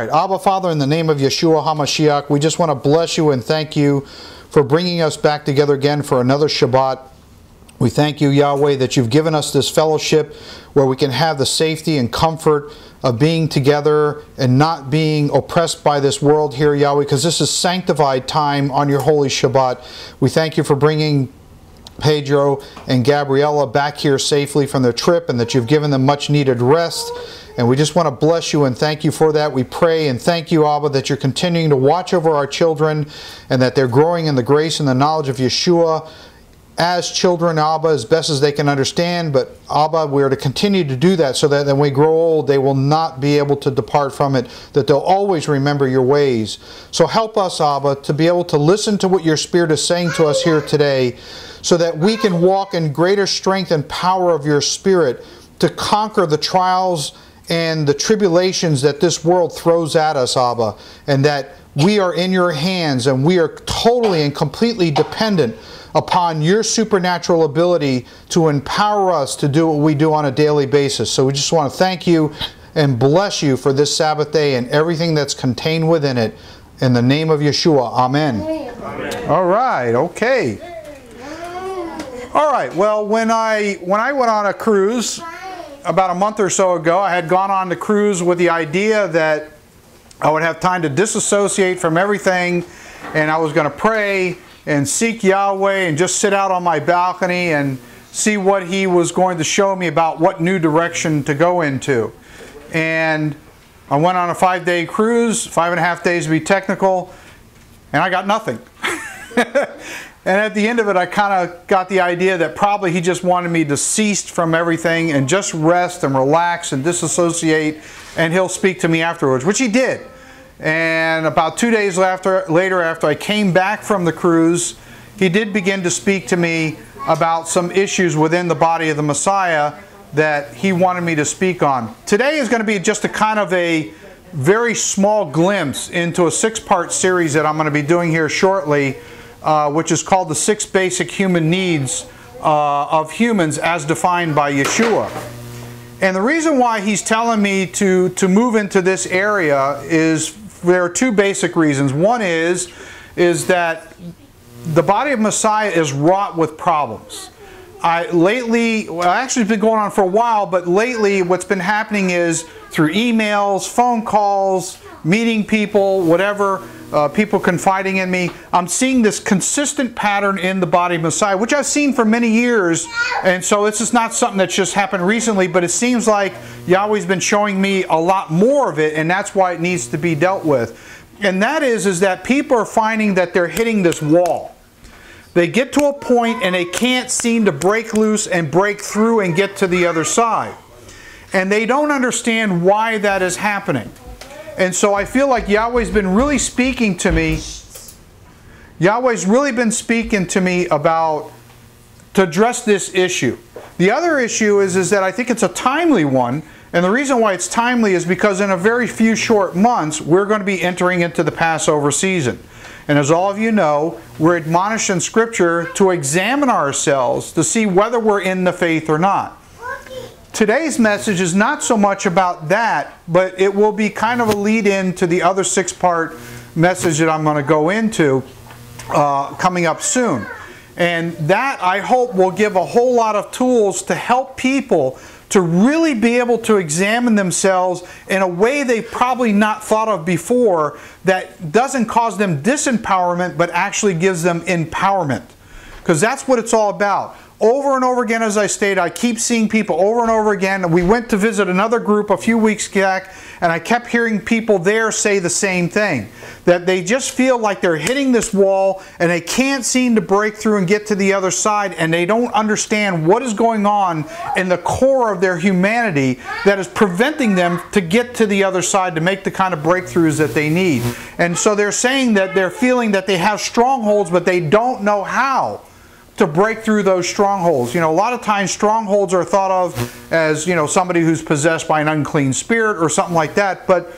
right. Abba, Father, in the name of Yeshua HaMashiach, we just want to bless you and thank you for bringing us back together again for another Shabbat. We thank you, Yahweh, that you've given us this fellowship where we can have the safety and comfort of being together and not being oppressed by this world here, Yahweh, because this is sanctified time on your holy Shabbat. We thank you for bringing Pedro and Gabriella back here safely from their trip and that you've given them much needed rest. And we just want to bless you and thank you for that. We pray and thank you, Abba, that you're continuing to watch over our children and that they're growing in the grace and the knowledge of Yeshua as children, Abba, as best as they can understand. But Abba, we are to continue to do that so that when we grow old, they will not be able to depart from it, that they'll always remember your ways. So help us, Abba, to be able to listen to what your Spirit is saying to us here today so that we can walk in greater strength and power of your Spirit to conquer the trials and the tribulations that this world throws at us, Abba, and that we are in your hands and we are totally and completely dependent upon your supernatural ability to empower us to do what we do on a daily basis. So we just want to thank you and bless you for this Sabbath day and everything that's contained within it. In the name of Yeshua, amen. Amen. All right, okay. All right, well, when I went on a cruise about a month or so ago, I had gone on the cruise with the idea that I would have time to disassociate from everything and I was going to pray and seek Yahweh and just sit out on my balcony and see what He was going to show me about what new direction to go into. And I went on a 5-day cruise, 5.5 days to be technical, and I got nothing. And at the end of it, I kind of got the idea that probably He just wanted me to cease from everything and just rest and relax and disassociate, and He'll speak to me afterwards, which He did. And about 2 days later, after I came back from the cruise, He did begin to speak to me about some issues within the body of the Messiah that He wanted me to speak on. Today is going to be just a kind of a very small glimpse into a 6-part series that I'm going to be doing here shortly, which is called The 6 Basic Human Needs of Humans as Defined by Yeshua. And the reason why He's telling me to move into this area is there are 2 basic reasons. One is that the body of Messiah is wrought with problems. Lately, well, actually it's been going on for a while, but lately what's been happening is through emails, phone calls, meeting people, whatever, people confiding in me, I'm seeing this consistent pattern in the body of Messiah, which I've seen for many years, and so this is not something that's just happened recently, but it seems like Yahweh's been showing me a lot more of it, and that's why it needs to be dealt with. And that is that people are finding that they're hitting this wall. They get to a point and they can't seem to break loose and break through and get to the other side. And they don't understand why that is happening. And so I feel like Yahweh's been really speaking to me. Yahweh's really been speaking to me about to address this issue. The other issue is that I think it's a timely one. And the reason why it's timely is because in a very few short months, we're going to be entering into the Passover season. And as all of you know, we're admonished in Scripture to examine ourselves to see whether we're in the faith or not. Today's message is not so much about that, but it will be kind of a lead-in to the other 6-part message that I'm going to go into coming up soon. And that, I hope, will give a whole lot of tools to help people to really be able to examine themselves in a way they've probably not thought of before, that doesn't cause them disempowerment, but actually gives them empowerment. Because that's what it's all about. Over and over again, as I stated, I keep seeing people over and over again. We went to visit another group a few weeks back, and I kept hearing people there say the same thing. That they just feel like they're hitting this wall, and they can't seem to break through and get to the other side, and they don't understand what is going on in the core of their humanity that is preventing them to get to the other side to make the kind of breakthroughs that they need. And so they're saying that they're feeling that they have strongholds, but they don't know how to break through those strongholds. You know, a lot of times strongholds are thought of as, you know, somebody who's possessed by an unclean spirit or something like that, but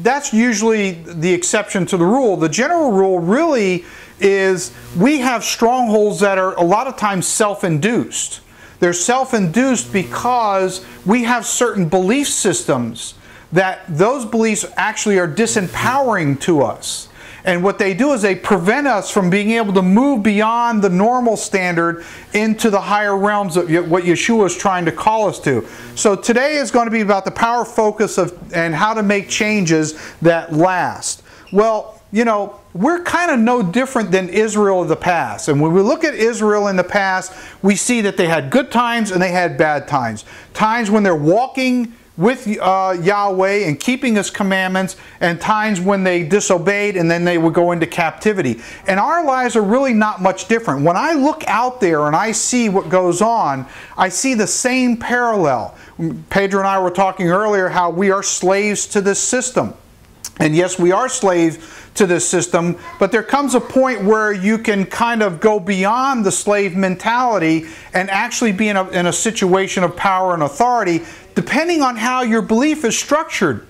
that's usually the exception to the rule. The general rule really is we have strongholds that are a lot of times self-induced. They're self-induced because we have certain belief systems that those beliefs actually are disempowering to us. And what they do is they prevent us from being able to move beyond the normal standard into the higher realms of what Yeshua is trying to call us to. So today is going to be about the power focus of and how to make changes that last. Well, you know, we're kind of no different than Israel of the past. And when we look at Israel in the past, we see that they had good times and they had bad times. Times when they're walking with Yahweh and keeping His commandments, and times when they disobeyed and then they would go into captivity. And our lives are really not much different. When I look out there and I see what goes on, I see the same parallel. Pedro and I were talking earlier how we are slaves to this system. And yes, we are slaves to this system, but there comes a point where you can kind of go beyond the slave mentality and actually be in a situation of power and authority, depending on how your belief is structured.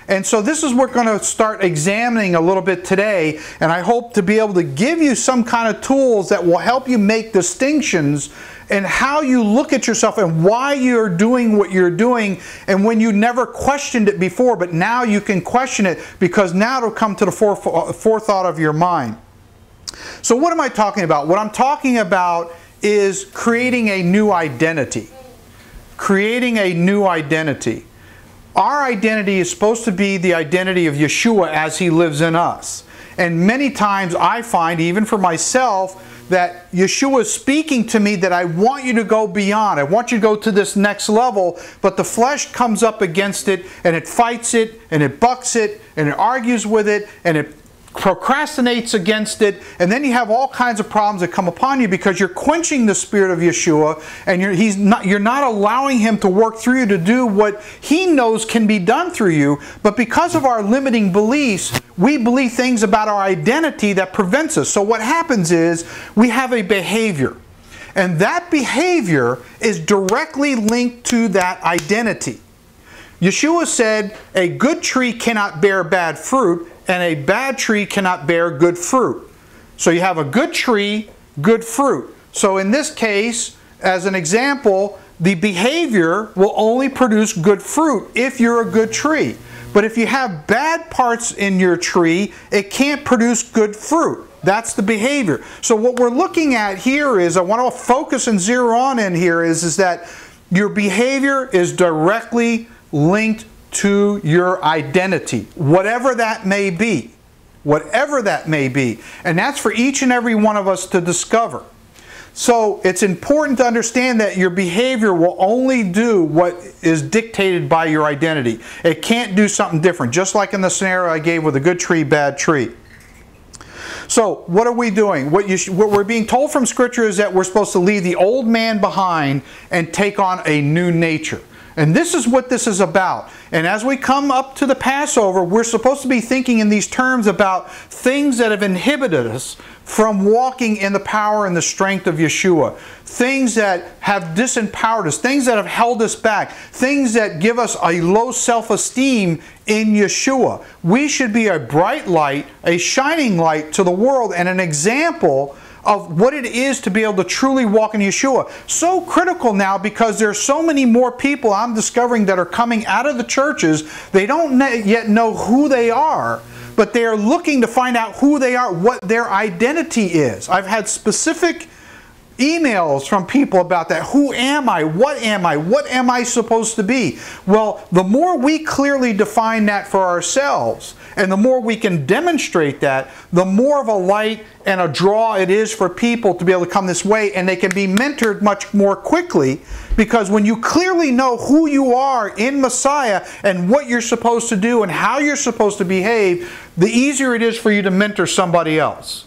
And so this is what we're going to start examining a little bit today, and I hope to be able to give you some kind of tools that will help you make distinctions in how you look at yourself and why you're doing what you're doing, and when you never questioned it before, but now you can question it because now it'll come to the forethought of your mind. So what am I talking about? What I'm talking about is creating a new identity. Creating a new identity. Our identity is supposed to be the identity of Yeshua as He lives in us. And many times I find, even for myself, that Yeshua is speaking to me that I want you to go beyond. I want you to go to this next level, but the flesh comes up against it, and it fights it, and it bucks it, and it argues with it, and it procrastinates against it, and then you have all kinds of problems that come upon you because you're quenching the Spirit of Yeshua, and you're not allowing Him to work through you to do what He knows can be done through you. But because of our limiting beliefs, we believe things about our identity that prevents us. So what happens is we have a behavior, and that behavior is directly linked to that identity. Yeshua said, a good tree cannot bear bad fruit, and a bad tree cannot bear good fruit. So you have a good tree, good fruit. So in this case, as an example, the behavior will only produce good fruit if you're a good tree. But if you have bad parts in your tree, it can't produce good fruit. That's the behavior. So what we're looking at here is, I want to focus and zero on in here, is that your behavior is directly linked to your identity, whatever that may be. Whatever that may be. And that's for each and every one of us to discover. So it's important to understand that your behavior will only do what is dictated by your identity. It can't do something different, just like in the scenario I gave with a good tree, bad tree. So what are we doing? What we're being told from Scripture is that we're supposed to leave the old man behind and take on a new nature. And this is what this is about. And as we come up to the Passover, we're supposed to be thinking in these terms about things that have inhibited us from walking in the power and the strength of Yeshua. Things that have disempowered us. Things that have held us back. Things that give us a low self-esteem in Yeshua. We should be a bright light, a shining light to the world, and an example of what it is to be able to truly walk in Yeshua. So critical now because there's so many more people I'm discovering that are coming out of the churches. They don't yet know who they are, but they are looking to find out who they are, what their identity is. I've had specific emails from people about that. Who am I? What am I? What am I supposed to be? Well, the more we clearly define that for ourselves, and the more we can demonstrate that, the more of a light and a draw it is for people to be able to come this way, and they can be mentored much more quickly, because when you clearly know who you are in Messiah and what you're supposed to do and how you're supposed to behave, the easier it is for you to mentor somebody else.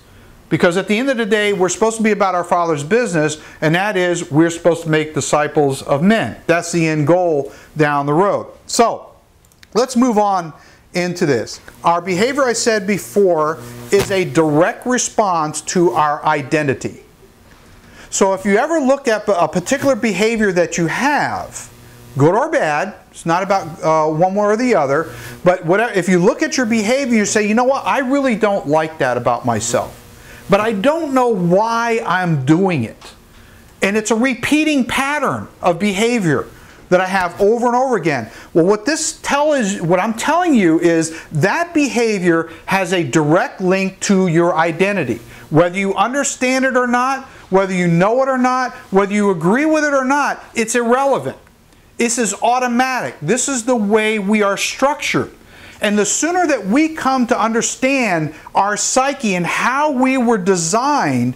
Because at the end of the day, we're supposed to be about our Father's business, and that is we're supposed to make disciples of men. That's the end goal down the road. So, let's move on into this. Our behavior, I said before, is a direct response to our identity. So if you ever look at a particular behavior that you have, good or bad, it's not about one way or the other, but if you look at your behavior, you say, you know what, I really don't like that about myself. But I don't know why I'm doing it. And it's a repeating pattern of behavior. that I have over and over again. Well, what I'm telling you is that behavior has a direct link to your identity. Whether you understand it or not, whether you know it or not, whether you agree with it or not, it's irrelevant. This is automatic. This is the way we are structured. And the sooner that we come to understand our psyche and how we were designed,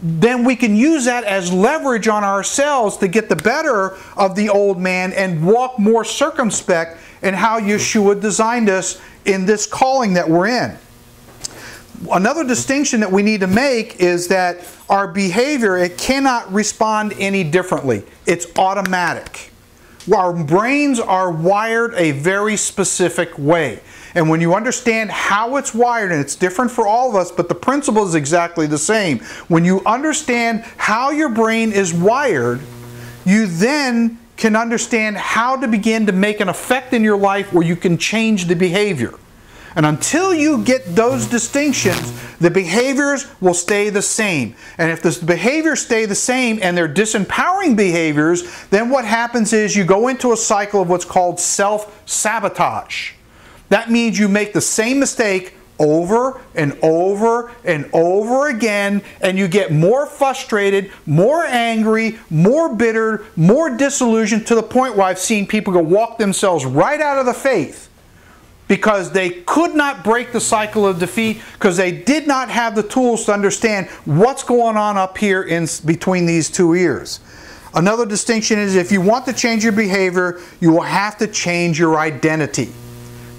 then we can use that as leverage on ourselves to get the better of the old man and walk more circumspect in how Yeshua designed us in this calling that we're in. Another distinction that we need to make is that our behavior, it cannot respond any differently. It's automatic. Our brains are wired a very specific way. And when you understand how it's wired, and it's different for all of us, but the principle is exactly the same. When you understand how your brain is wired, you then can understand how to begin to make an effect in your life where you can change the behavior. And until you get those distinctions, the behaviors will stay the same. And if the behaviors stay the same and they're disempowering behaviors, then what happens is you go into a cycle of what's called self-sabotage. That means you make the same mistake over and over and over again, and you get more frustrated, more angry, more bitter, more disillusioned, to the point where I've seen people go walk themselves right out of the faith, because they could not break the cycle of defeat, because they did not have the tools to understand what's going on up here in between these two ears. Another distinction is, if you want to change your behavior, you will have to change your identity.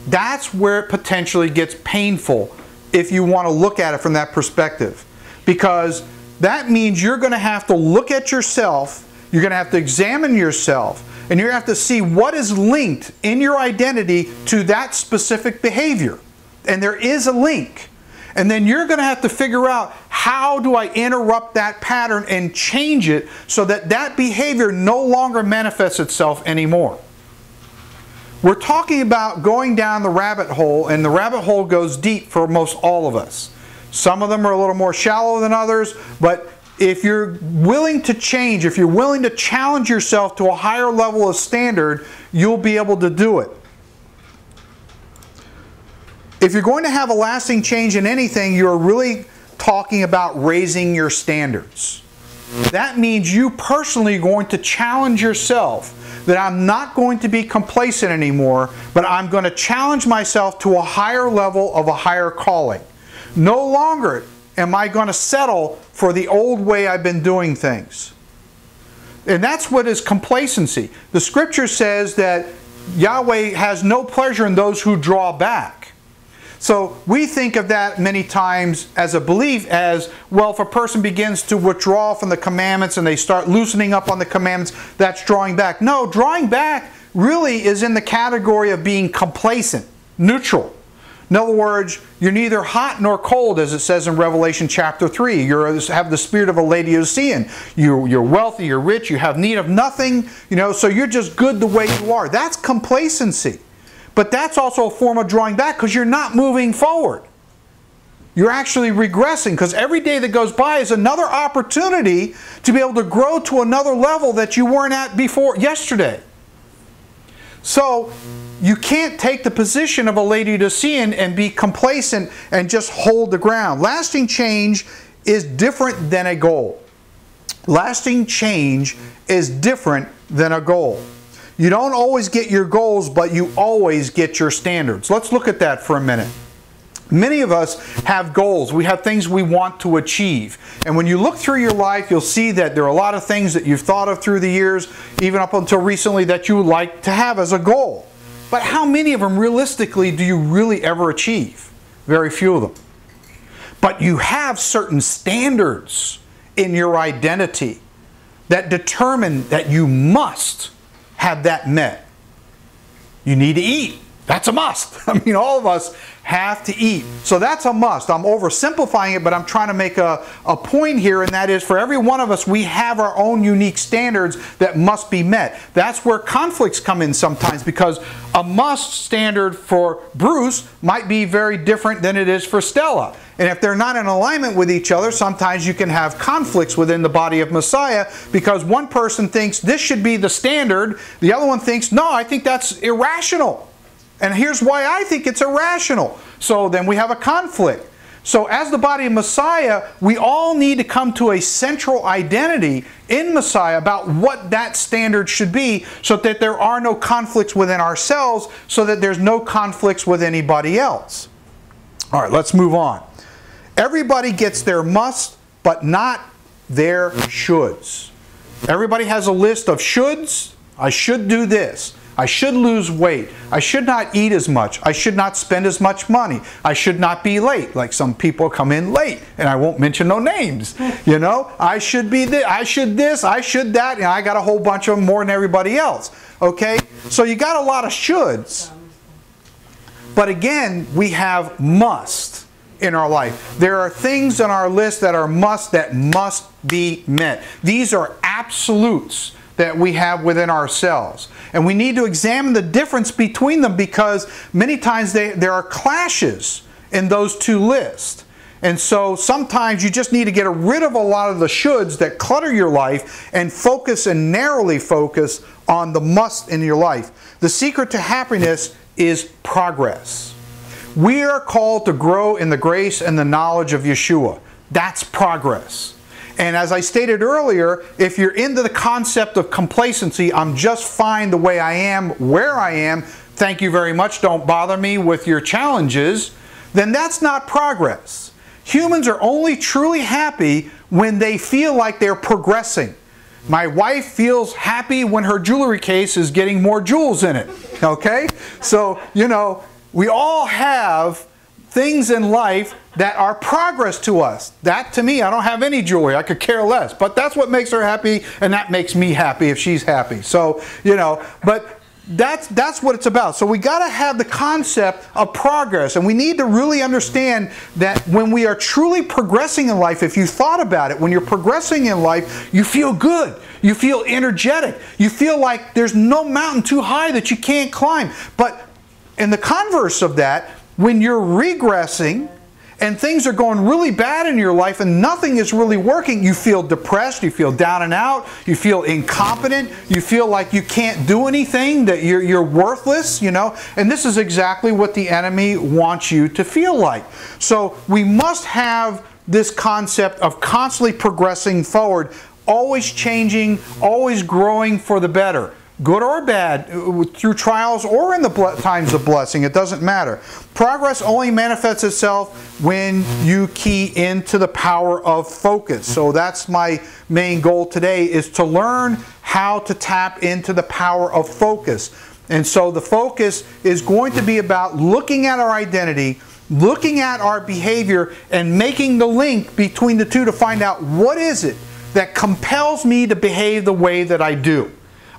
That's where it potentially gets painful if you want to look at it from that perspective. Because that means you're going to have to look at yourself, you're going to have to examine yourself, and you're going to have to see what is linked in your identity to that specific behavior. And there is a link. And then you're going to have to figure out, how do I interrupt that pattern and change it so that that behavior no longer manifests itself anymore. We're talking about going down the rabbit hole, and the rabbit hole goes deep for most all of us. Some of them are a little more shallow than others, but if you're willing to change, if you're willing to challenge yourself to a higher level of standard, you'll be able to do it. If you're going to have a lasting change in anything, you're really talking about raising your standards. That means you personally are going to challenge yourself that I'm not going to be complacent anymore, but I'm going to challenge myself to a higher level of a higher calling. No longer am I going to settle for the old way I've been doing things. And that's what is complacency. The scripture says that Yahweh has no pleasure in those who draw back. So we think of that many times as a belief as, well, if a person begins to withdraw from the commandments and they start loosening up on the commandments, that's drawing back. No, drawing back really is in the category of being complacent, neutral. In other words, you're neither hot nor cold, as it says in Revelation chapter 3. You have the spirit of a Laodicean. You're wealthy, you're rich, you have need of nothing, so you're just good the way you are. That's complacency. But that's also a form of drawing back, because you're not moving forward. You're actually regressing, because every day that goes by is another opportunity to be able to grow to another level that you weren't at before yesterday. So you can't take the position of a Laodicean and be complacent and just hold the ground. Lasting change is different than a goal. Lasting change is different than a goal. You don't always get your goals, but you always get your standards. Let's look at that for a minute. Many of us have goals. We have things we want to achieve. And when you look through your life, you'll see that there are a lot of things that you've thought of through the years, even up until recently, that you would like to have as a goal. But how many of them realistically do you really ever achieve? Very few of them. But you have certain standards in your identity that determine that you must have that met. You need to eat. That's a must. I mean, all of us have to eat. So that's a must. I'm oversimplifying it, but I'm trying to make a point here, and that is for every one of us, we have our own unique standards that must be met. That's where conflicts come in sometimes, because a must standard for Bruce might be very different than it is for Stella. And if they're not in alignment with each other, sometimes you can have conflicts within the body of Messiah, because one person thinks this should be the standard, the other one thinks, no, I think that's irrational. And here's why I think it's irrational. So then we have a conflict. So as the body of Messiah, we all need to come to a central identity in Messiah about what that standard should be, so that there are no conflicts within ourselves, so that there's no conflicts with anybody else. All right, let's move on. Everybody gets their musts, but not their shoulds. Everybody has a list of shoulds. I should do this. I should lose weight. I should not eat as much. I should not spend as much money. I should not be late. Like some people come in late, and I won't mention no names. You know, I should be this, I should this, I should that, and I got a whole bunch of them, more than everybody else. Okay? So you got a lot of shoulds. But again, we have must in our life. There are things on our list that are must, that must be met. These are absolutes that we have within ourselves. And we need to examine the difference between them, because many times there are clashes in those two lists. And so sometimes you just need to get rid of a lot of the shoulds that clutter your life and focus, and narrowly focus, on the must in your life. The secret to happiness is progress. We are called to grow in the grace and the knowledge of Yeshua. That's progress. And as I stated earlier, if you're into the concept of complacency, I'm just fine the way I am, where I am, thank you very much, don't bother me with your challenges, then that's not progress. Humans are only truly happy when they feel like they're progressing. My wife feels happy when her jewelry case is getting more jewels in it. Okay? So, you know, we all have things in life that are progress to us. That, to me, I don't have any jewelry. I could care less. But that's what makes her happy, and that makes me happy if she's happy. So, you know, but that's what it's about. So we got to have the concept of progress, and we need to really understand that when we are truly progressing in life, if you thought about it, when you're progressing in life, you feel good. You feel energetic. You feel like there's no mountain too high that you can't climb. But in the converse of that, when you're regressing and things are going really bad in your life and nothing is really working, you feel depressed, you feel down and out, you feel incompetent, you feel like you can't do anything, that you're worthless, you know. And this is exactly what the enemy wants you to feel like. So we must have this concept of constantly progressing forward, always changing, always growing for the better. Good or bad, through trials or in the times of blessing, it doesn't matter. Progress only manifests itself when you key into the power of focus. So that's my main goal today, is to learn how to tap into the power of focus. And so the focus is going to be about looking at our identity, looking at our behavior, and making the link between the two to find out what is it that compels me to behave the way that I do.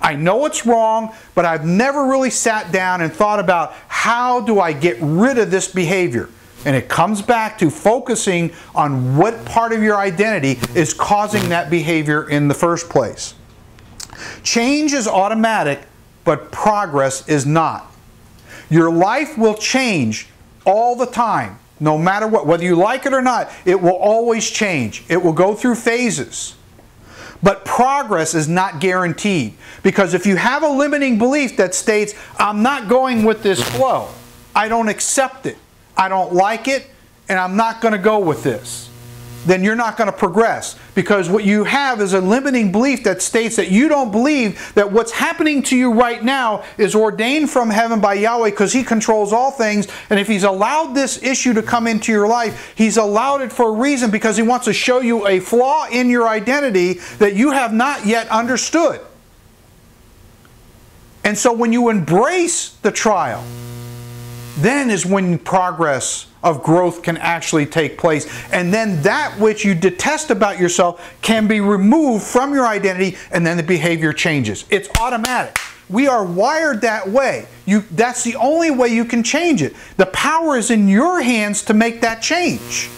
I know it's wrong, but I've never really sat down and thought about how do I get rid of this behavior. And it comes back to focusing on what part of your identity is causing that behavior in the first place. Change is automatic, but progress is not. Your life will change all the time, no matter what. Whether you like it or not, it will always change. It will go through phases. But progress is not guaranteed. Because if you have a limiting belief that states, I'm not going with this flow, I don't accept it, I don't like it, and I'm not going to go with this, then you're not going to progress. Because what you have is a limiting belief that states that you don't believe that what's happening to you right now is ordained from heaven by Yahweh, because He controls all things. And if He's allowed this issue to come into your life, He's allowed it for a reason, because He wants to show you a flaw in your identity that you have not yet understood. And so when you embrace the trial, then is when progress of growth can actually take place. And then that which you detest about yourself can be removed from your identity, and then the behavior changes. It's automatic. We are wired that way. That's the only way you can change it. The power is in your hands to make that change.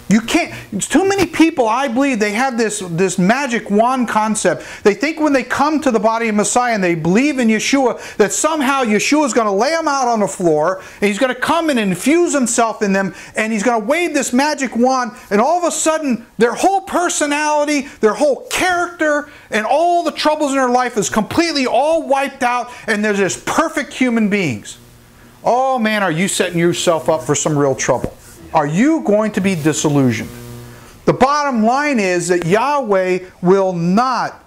You can't. Too many people, I believe, they have this magic wand concept. They think when they come to the body of Messiah and they believe in Yeshua, that somehow Yeshua is going to lay them out on the floor, and he's going to come and infuse himself in them, and he's going to wave this magic wand, and all of a sudden, their whole personality, their whole character, and all the troubles in their life is completely all wiped out, and they're just perfect human beings. Oh man, are you setting yourself up for some real trouble? Are you going to be disillusioned? The bottom line is that Yahweh will not,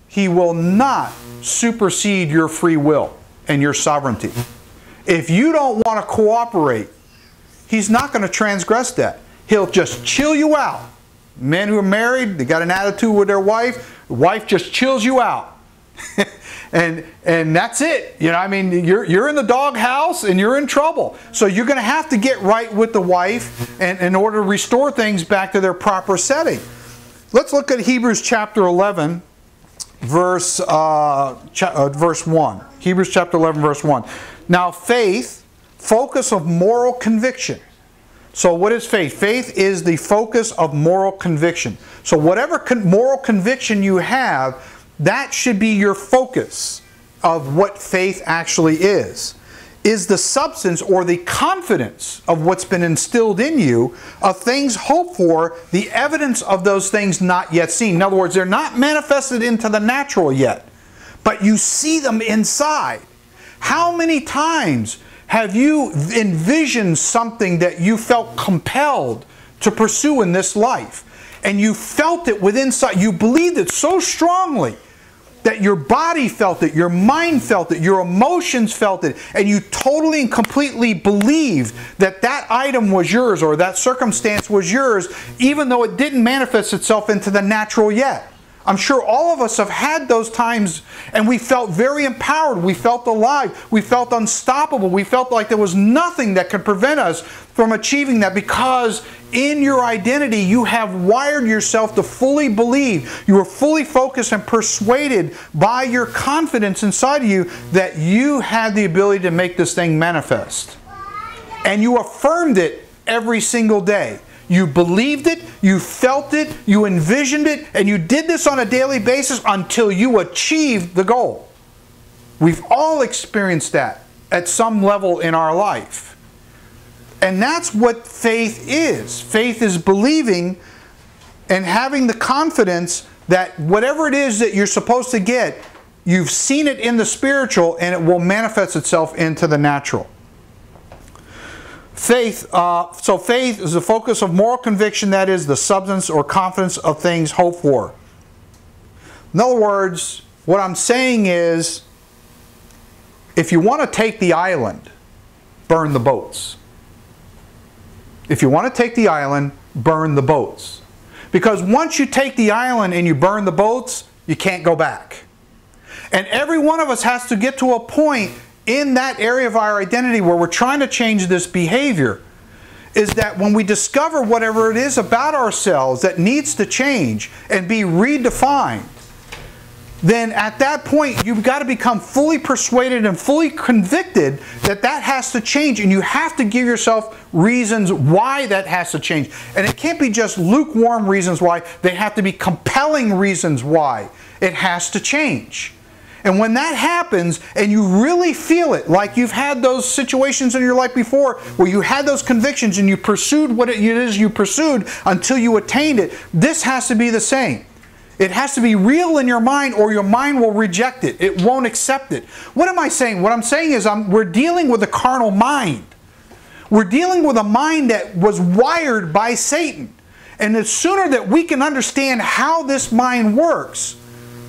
He will not supersede your free will and your sovereignty. If you don't want to cooperate, He's not going to transgress that. He'll just chill you out. Men who are married, they got an attitude with their wife, the wife just chills you out. And that's it. You know, I mean, you're in the doghouse and you're in trouble. So you're going to have to get right with the wife in order to restore things back to their proper setting. Let's look at Hebrews chapter 11, verse 1. Hebrews chapter 11, verse 1. Now faith, focus of moral conviction. So what is faith? Faith is the focus of moral conviction. So whatever moral conviction you have, that should be your focus of what faith actually is the substance or the confidence of what's been instilled in you of things hoped for, the evidence of those things not yet seen. In other words, they're not manifested into the natural yet, but you see them inside. How many times have you envisioned something that you felt compelled to pursue in this life? And you felt it within inside. You believed it so strongly that your body felt it, your mind felt it, your emotions felt it, and you totally and completely believed that that item was yours or that circumstance was yours, even though it didn't manifest itself into the natural yet. I'm sure all of us have had those times and we felt very empowered. We felt alive. We felt unstoppable. We felt like there was nothing that could prevent us from achieving that, because in your identity you have wired yourself to fully believe. You are fully focused and persuaded by your confidence inside of you that you had the ability to make this thing manifest. And you affirmed it every single day. You believed it, you felt it, you envisioned it, and you did this on a daily basis until you achieved the goal. We've all experienced that at some level in our life. And that's what faith is. Faith is believing and having the confidence that whatever it is that you're supposed to get, you've seen it in the spiritual and it will manifest itself into the natural. Faith, so faith is the focus of moral conviction, that is the substance or confidence of things hoped for. In other words, what I'm saying is, if you want to take the island, burn the boats. If you want to take the island, burn the boats. Because once you take the island and you burn the boats, you can't go back. And every one of us has to get to a point in that area of our identity where we're trying to change this behavior, is that when we discover whatever it is about ourselves that needs to change and be redefined, then at that point you've got to become fully persuaded and fully convicted that that has to change, and you have to give yourself reasons why that has to change. And it can't be just lukewarm reasons why, they have to be compelling reasons why it has to change. And when that happens and you really feel it, like you've had those situations in your life before where you had those convictions and you pursued what it is you pursued until you attained it, this has to be the same. It has to be real in your mind, or your mind will reject it. It won't accept it. What am I saying? What I'm saying is we're dealing with a carnal mind. We're dealing with a mind that was wired by Satan. And the sooner that we can understand how this mind works,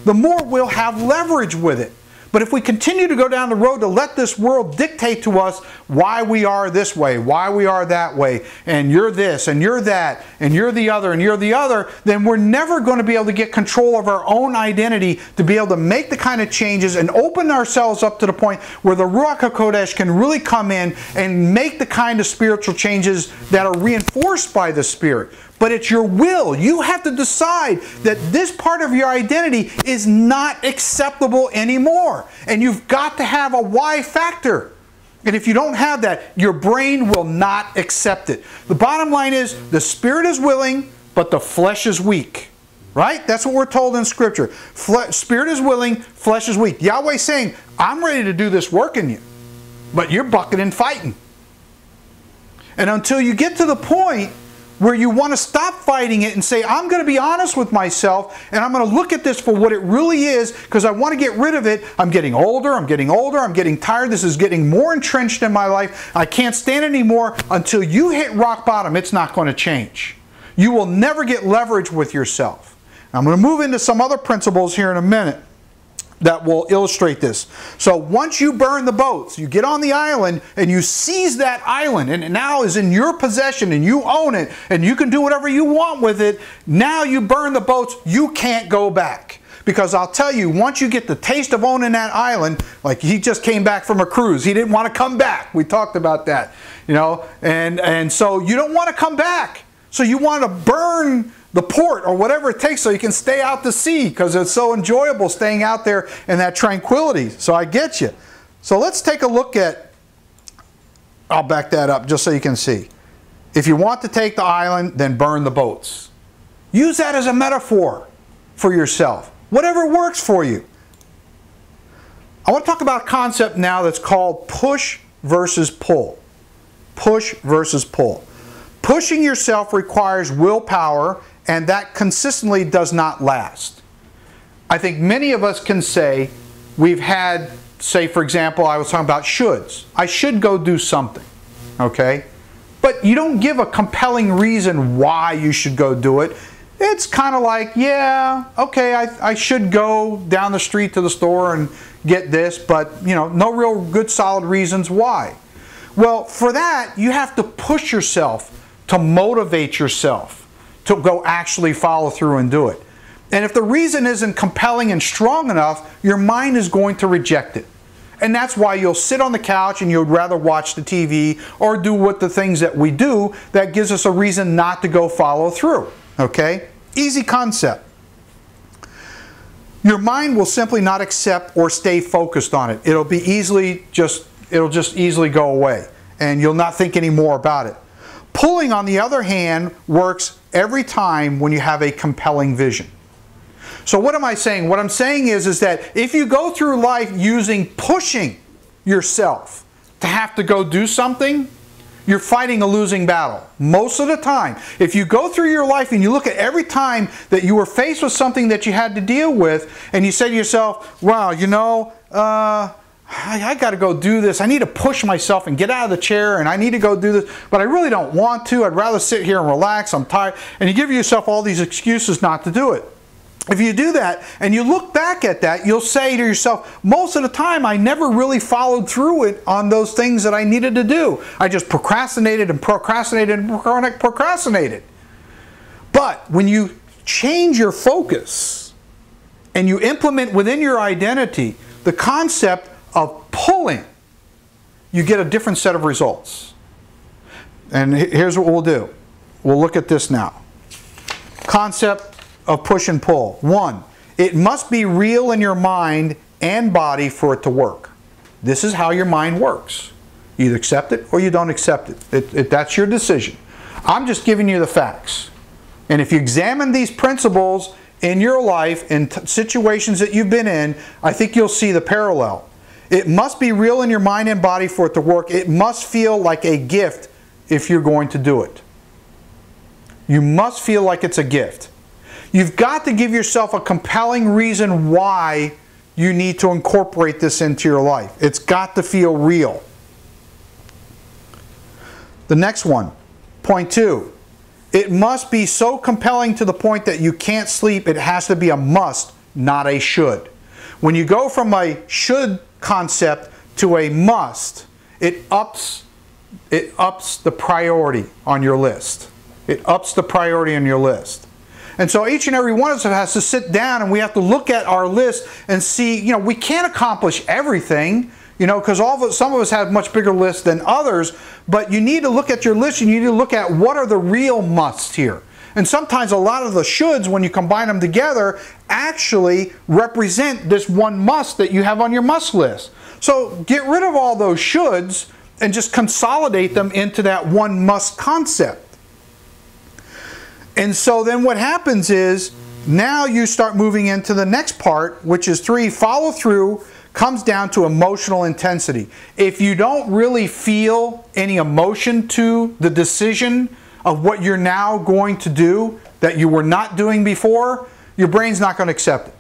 the more we'll have leverage with it. But if we continue to go down the road to let this world dictate to us why we are this way, why we are that way, and you're this, and you're that, and you're the other, and you're the other, then we're never going to be able to get control of our own identity to be able to make the kind of changes and open ourselves up to the point where the Ruach HaKodesh can really come in and make the kind of spiritual changes that are reinforced by the Spirit. but it's your will. You have to decide that this part of your identity is not acceptable anymore. And you've got to have a why factor. And if you don't have that, your brain will not accept it. The bottom line is, the spirit is willing, but the flesh is weak. Right? That's what we're told in Scripture. Spirit is willing, flesh is weak. Yahweh's saying, I'm ready to do this work in you, but you're bucking and fighting. And until you get to the point where you want to stop fighting it and say, I'm going to be honest with myself and I'm going to look at this for what it really is, because I want to get rid of it. I'm getting older, I'm getting tired, this is getting more entrenched in my life, I can't stand it anymore. Until you hit rock bottom, it's not going to change. You will never get leverage with yourself. I'm going to move into some other principles here in a minute that will illustrate this. So once you burn the boats, you get on the island and you seize that island, and it now is in your possession and you own it and you can do whatever you want with it. Now you burn the boats, you can't go back. Because I'll tell you, once you get the taste of owning that island, like he just came back from a cruise, he didn't want to come back. We talked about that, you know, and so you don't want to come back. So you want to burn the port or whatever it takes so you can stay out to sea, because it's so enjoyable staying out there in that tranquility. So I get you. So let's take a look at, I'll back that up just so you can see. If you want to take the island, then burn the boats. Use that as a metaphor for yourself. Whatever works for you. I want to talk about a concept now that's called push versus pull. Push versus pull. Pushing yourself requires willpower, and that consistently does not last. I think many of us can say we've had, say for example, I was talking about shoulds. I should go do something, okay? But you don't give a compelling reason why you should go do it. It's kind of like, yeah, okay, I should go down the street to the store and get this, but you know, no real good solid reasons why. Well, for that, you have to push yourself to motivate yourself to go actually follow through and do it. And if the reason isn't compelling and strong enough, your mind is going to reject it. And that's why you'll sit on the couch and you'd rather watch the TV or do what the things that we do that gives us a reason not to go follow through. Okay? Easy concept. Your mind will simply not accept or stay focused on it. It'll just easily go away, and you'll not think any more about it. Pulling, on the other hand, works every time when you have a compelling vision. So what am I saying? What I'm saying is that if you go through life using pushing yourself to have to go do something, you're fighting a losing battle most of the time. If you go through your life and you look at every time that you were faced with something that you had to deal with, and you say to yourself, wow, you know, I got to go do this. I need to push myself and get out of the chair, and I need to go do this, but I really don't want to. I'd rather sit here and relax. I'm tired. And you give yourself all these excuses not to do it. If you do that and you look back at that, you'll say to yourself, most of the time I never really followed through it on those things that I needed to do. I just procrastinated and procrastinated and procrastinated. But when you change your focus and you implement within your identity the concept of pulling, you get a different set of results. And here's what we'll do. We'll look at this now. Concept of push and pull. 1, it must be real in your mind and body for it to work. This is how your mind works. You either accept it or you don't accept it. That's your decision. I'm just giving you the facts. And if you examine these principles in your life, in situations that you've been in, I think you'll see the parallel. It must be real in your mind and body for it to work. It must feel like a gift if you're going to do it. You must feel like it's a gift. You've got to give yourself a compelling reason why you need to incorporate this into your life. It's got to feel real. The next one, point 2. It must be so compelling to the point that you can't sleep. It has to be a must, not a should. When you go from a should concept to a must, it ups the priority on your list. It ups the priority on your list. And so each and every one of us has to sit down and we have to look at our list and see, you know, we can't accomplish everything, you know, because some of us have much bigger lists than others, but you need to look at your list and you need to look at what are the real musts here. And sometimes a lot of the shoulds, when you combine them together, actually represent this one must that you have on your must list. So get rid of all those shoulds and just consolidate them into that one must concept. And so then what happens is, now you start moving into the next part, which is 3, follow through, comes down to emotional intensity. If you don't really feel any emotion to the decision of what you're now going to do that you were not doing before, your brain's not going to accept it.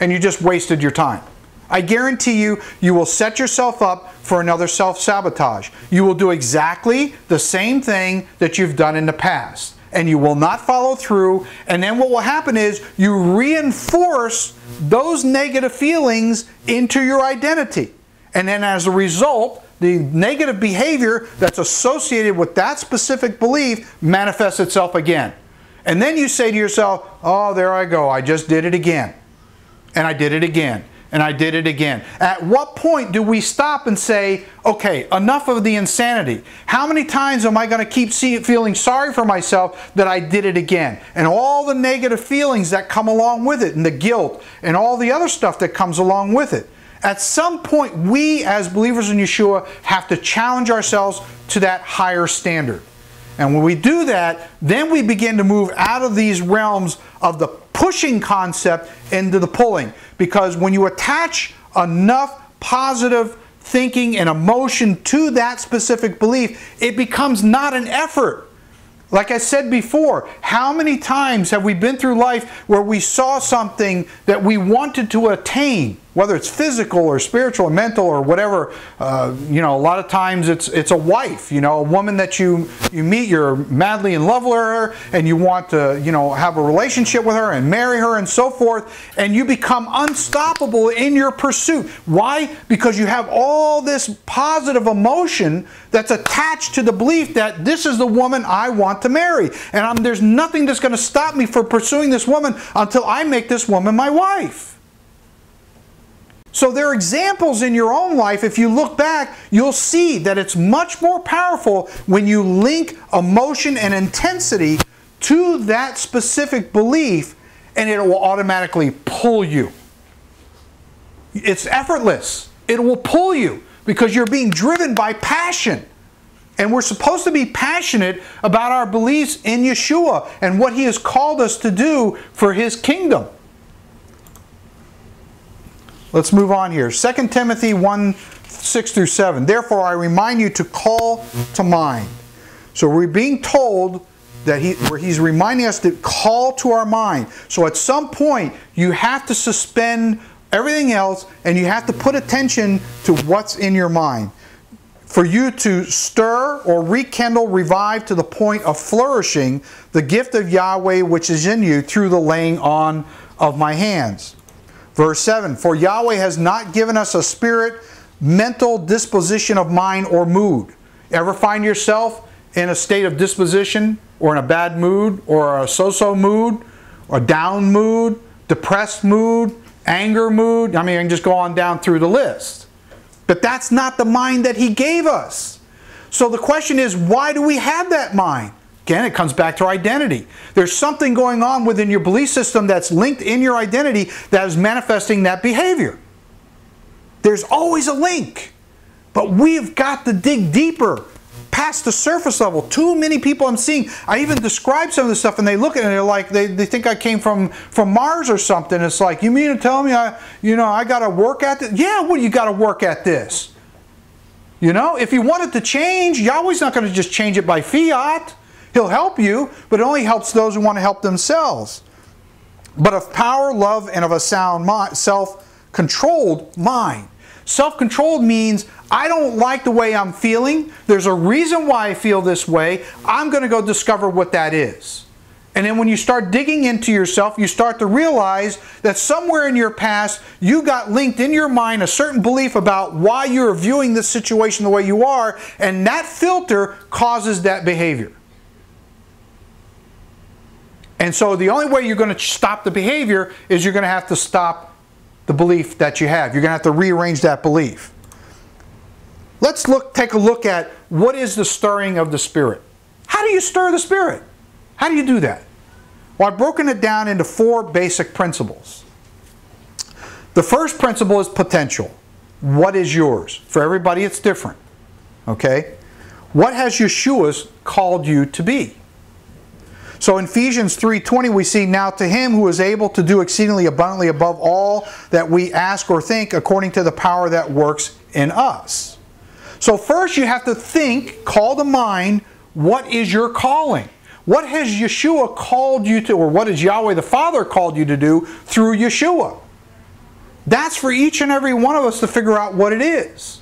And you just wasted your time. I guarantee you, you will set yourself up for another self-sabotage. You will do exactly the same thing that you've done in the past. And you will not follow through. And then what will happen is you reinforce those negative feelings into your identity. And then as a result, the negative behavior that's associated with that specific belief manifests itself again. And then you say to yourself, oh, there I go. I just did it again. And I did it again. And I did it again. At what point do we stop and say, okay, enough of the insanity? How many times am I going to keep feeling sorry for myself that I did it again? And all the negative feelings that come along with it, and the guilt, and all the other stuff that comes along with it. At some point, we as believers in Yeshua have to challenge ourselves to that higher standard. And when we do that, then we begin to move out of these realms of the pushing concept into the pulling. Because when you attach enough positive thinking and emotion to that specific belief, it becomes not an effort. Like I said before, how many times have we been through life where we saw something that we wanted to attain, whether it's physical or spiritual or mental or whatever? You know, a lot of times it's a wife, you know, a woman that you meet, you're madly in love with her, and you want to, you know, have a relationship with her and marry her and so forth, and you become unstoppable in your pursuit. Why? Because you have all this positive emotion that's attached to the belief that this is the woman I want to marry. And there's nothing that's going to stop me from pursuing this woman until I make this woman my wife. So there are examples in your own life. If you look back, you'll see that it's much more powerful when you link emotion and intensity to that specific belief, and it will automatically pull you. It's effortless. It will pull you because you're being driven by passion. And we're supposed to be passionate about our beliefs in Yeshua and what He has called us to do for His kingdom. Let's move on here. 2 Timothy 1, 6 through 7. Therefore, I remind you to call to mind. So we're being told that He's reminding us to call to our mind. So at some point, you have to suspend everything else and you have to put attention to what's in your mind. For you to stir or rekindle, revive to the point of flourishing the gift of Yahweh which is in you through the laying on of my hands. Verse 7, for Yahweh has not given us a spirit, mental disposition of mind or mood. Ever find yourself in a state of disposition or in a bad mood or a so-so mood or down mood, depressed mood, anger mood? I mean, I can just go on down through the list. But that's not the mind that He gave us. So the question is, why do we have that mind? Again, it comes back to identity. There's something going on within your belief system that's linked in your identity that is manifesting that behavior. There's always a link. But we've got to dig deeper past the surface level. Too many people I'm seeing, I even describe some of this stuff and they look at it and they're like, they think I came from Mars or something. It's like, you mean to tell me I got to work at this? Yeah, well, you got to work at this. You know, if you want it to change, Yahweh's not going to just change it by fiat. He'll help you, but it only helps those who want to help themselves. But of power, love, and of a sound mind, self-controlled mind. Self-controlled means I don't like the way I'm feeling. There's a reason why I feel this way. I'm going to go discover what that is. And then when you start digging into yourself, you start to realize that somewhere in your past, you got linked in your mind a certain belief about why you're viewing this situation the way you are, and that filter causes that behavior. And so the only way you're going to stop the behavior is you're going to have to stop the belief that you have. You're going to have to rearrange that belief. Let's take a look at what is the stirring of the Spirit. How do you stir the Spirit? How do you do that? Well, I've broken it down into 4 basic principles. The first principle is potential. What is yours? For everybody, it's different. Okay? What has Yeshua called you to be? So in Ephesians 3:20 we see, now to him who is able to do exceedingly abundantly above all that we ask or think, according to the power that works in us. So first you have to think, call to mind, what is your calling? What has Yeshua called you to, or what has Yahweh the Father called you to do through Yeshua? That's for each and every one of us to figure out what it is.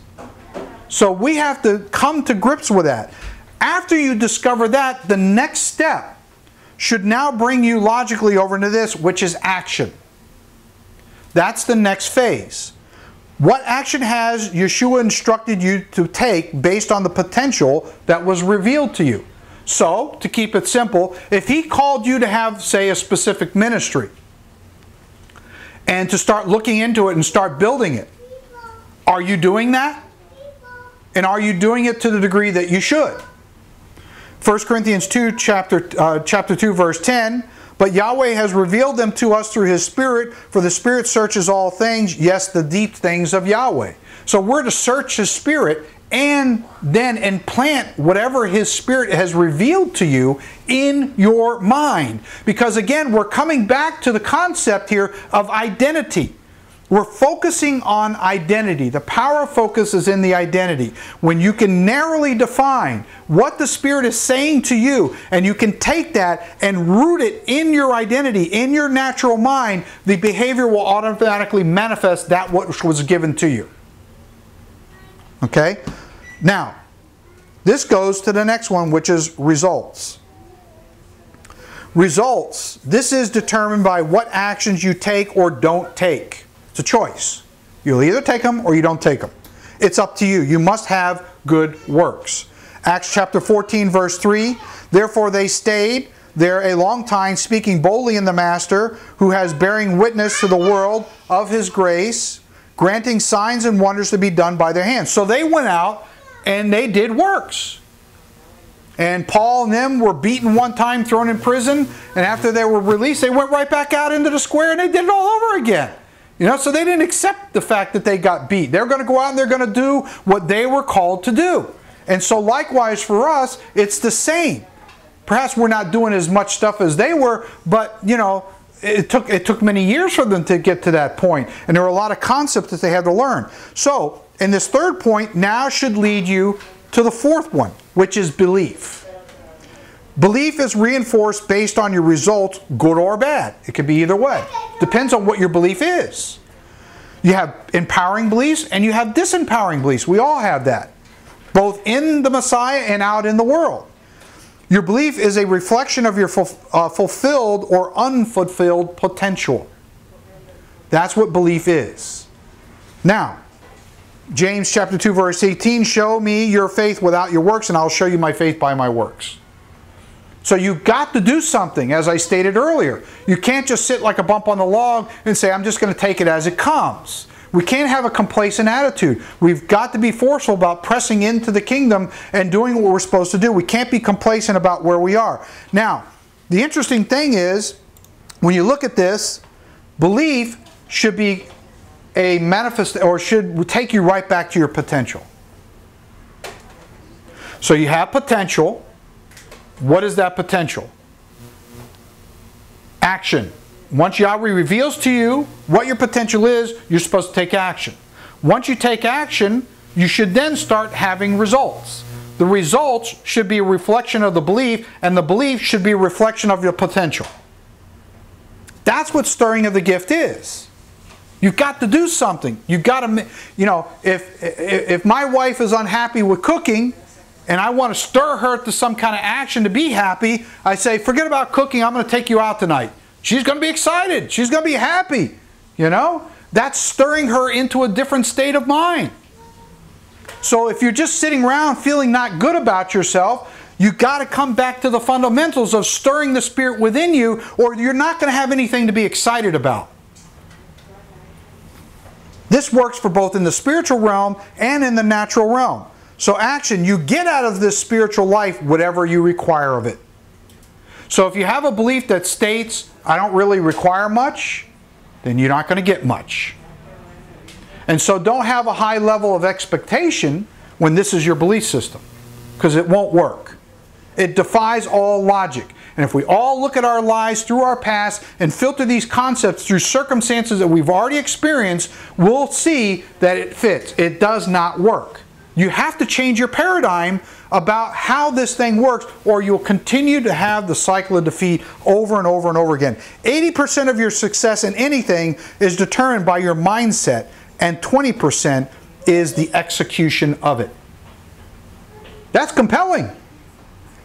So we have to come to grips with that. After you discover that, the next step should now bring you logically over into this, which is action. That's the next phase. What action has Yeshua instructed you to take based on the potential that was revealed to you? So, to keep it simple, if he called you to have, say, a specific ministry, and to start looking into it and start building it, are you doing that? And are you doing it to the degree that you should? 1 Corinthians 2, chapter 2, verse 10, but Yahweh has revealed them to us through his Spirit, for the Spirit searches all things, yes, the deep things of Yahweh. So we're to search his Spirit and then implant whatever his Spirit has revealed to you in your mind. Because again, we're coming back to the concept here of identity. We're focusing on identity. The power of focus is in the identity. When you can narrowly define what the Spirit is saying to you, and you can take that and root it in your identity, in your natural mind, the behavior will automatically manifest that which was given to you. Okay? Now, this goes to the next one, which is results. Results. This is determined by what actions you take or don't take. It's a choice. You'll either take them or you don't take them. It's up to you. You must have good works. Acts chapter 14, verse 3, therefore they stayed there a long time, speaking boldly in the Master, who has bearing witness to the world of his grace, granting signs and wonders to be done by their hands. So they went out and they did works. And Paul and them were beaten one time, thrown in prison, and after they were released, they went right back out into the square and they did it all over again. You know, so they didn't accept the fact that they got beat. They're going to go out and they're going to do what they were called to do. And so likewise for us, it's the same. Perhaps we're not doing as much stuff as they were, but you know, it took many years for them to get to that point. And there were a lot of concepts that they had to learn. So, in this third point now should lead you to the fourth one, which is belief. Belief is reinforced based on your results, good or bad. It could be either way. Depends on what your belief is. You have empowering beliefs and you have disempowering beliefs. We all have that. Both in the Messiah and out in the world. Your belief is a reflection of your fulfilled or unfulfilled potential. That's what belief is. Now, James chapter 2 verse 18, show me your faith without your works and I'll show you my faith by my works. So you've got to do something, as I stated earlier. You can't just sit like a bump on the log and say, I'm just going to take it as it comes. We can't have a complacent attitude. We've got to be forceful about pressing into the kingdom and doing what we're supposed to do. We can't be complacent about where we are. Now, the interesting thing is, when you look at this, belief should be a manifest, or should take you right back to your potential. So you have potential. What is that potential? Action. Once Yahweh reveals to you what your potential is, you're supposed to take action. Once you take action, you should then start having results. The results should be a reflection of the belief, and the belief should be a reflection of your potential. That's what stirring of the gift is. You've got to do something. You've got to, you know, if my wife is unhappy with cooking, and I want to stir her to some kind of action to be happy, I say, forget about cooking, I'm going to take you out tonight. She's going to be excited. She's going to be happy. You know? That's stirring her into a different state of mind. So if you're just sitting around feeling not good about yourself, you've got to come back to the fundamentals of stirring the Spirit within you, or you're not going to have anything to be excited about. This works for both in the spiritual realm and in the natural realm. So action, you get out of this spiritual life whatever you require of it. So if you have a belief that states, I don't really require much, then you're not going to get much. And so don't have a high level of expectation when this is your belief system, because it won't work. It defies all logic. And if we all look at our lives through our past and filter these concepts through circumstances that we've already experienced, we'll see that it fits. It does not work. You have to change your paradigm about how this thing works, or you'll continue to have the cycle of defeat over and over and over again. 80% of your success in anything is determined by your mindset, and 20% is the execution of it. That's compelling.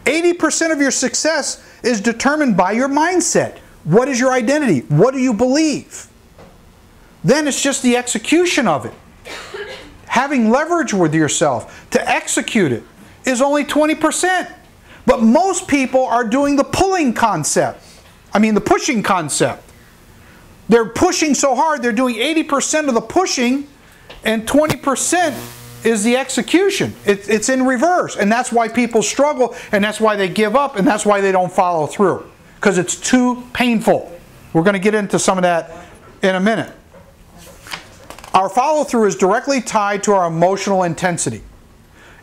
80% of your success is determined by your mindset. What is your identity? What do you believe? Then it's just the execution of it. Having leverage with yourself to execute it is only 20%. But most people are doing the pulling concept. I mean the pushing concept. They're pushing so hard, they're doing 80% of the pushing, and 20% is the execution. It's in reverse. And that's why people struggle, and that's why they give up, and that's why they don't follow through. Because it's too painful. We're going to get into some of that in a minute. Our follow-through is directly tied to our emotional intensity.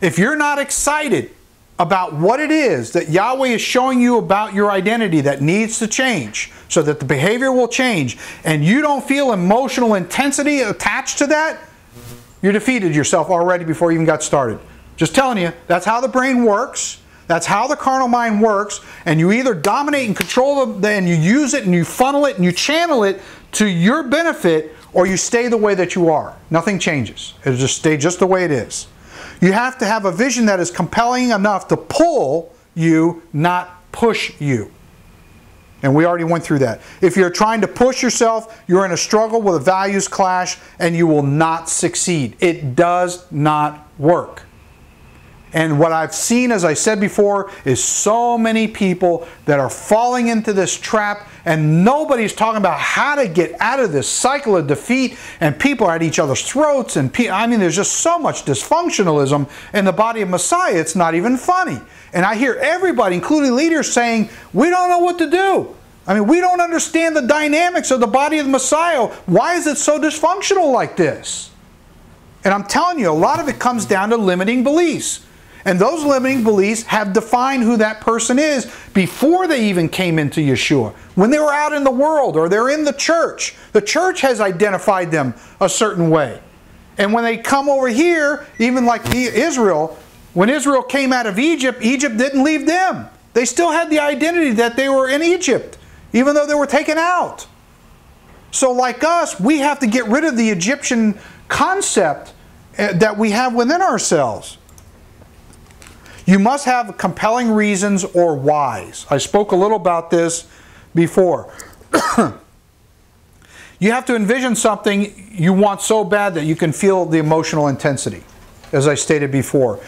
If you're not excited about what it is that Yahweh is showing you about your identity that needs to change so that the behavior will change, and you don't feel emotional intensity attached to that, you're defeated yourself already before you even got started. Just telling you, that's how the brain works. That's how the carnal mind works. And you either dominate and control and you use it and you funnel it and you channel it to your benefit, or you stay the way that you are. Nothing changes. It'll just stay just the way it is. You have to have a vision that is compelling enough to pull you, not push you. And we already went through that. If you're trying to push yourself, you're in a struggle with a values clash, and you will not succeed. It does not work. And what I've seen, as I said before, is so many people that are falling into this trap, and nobody's talking about how to get out of this cycle of defeat, and people are at each other's throats, and I mean, there's just so much dysfunctionalism in the body of Messiah, it's not even funny. And I hear everybody, including leaders, saying, we don't know what to do. I mean, we don't understand the dynamics of the body of the Messiah. Why is it so dysfunctional like this? And I'm telling you, a lot of it comes down to limiting beliefs. And those limiting beliefs have defined who that person is before they even came into Yeshua. When they were out in the world or they're in the church has identified them a certain way. And when they come over here, even like Israel, when Israel came out of Egypt, Egypt didn't leave them. They still had the identity that they were in Egypt, even though they were taken out. So like us, we have to get rid of the Egyptian concept that we have within ourselves. You must have compelling reasons or whys. I spoke a little about this before. You have to envision something you want so bad that you can feel the emotional intensity. As I stated before,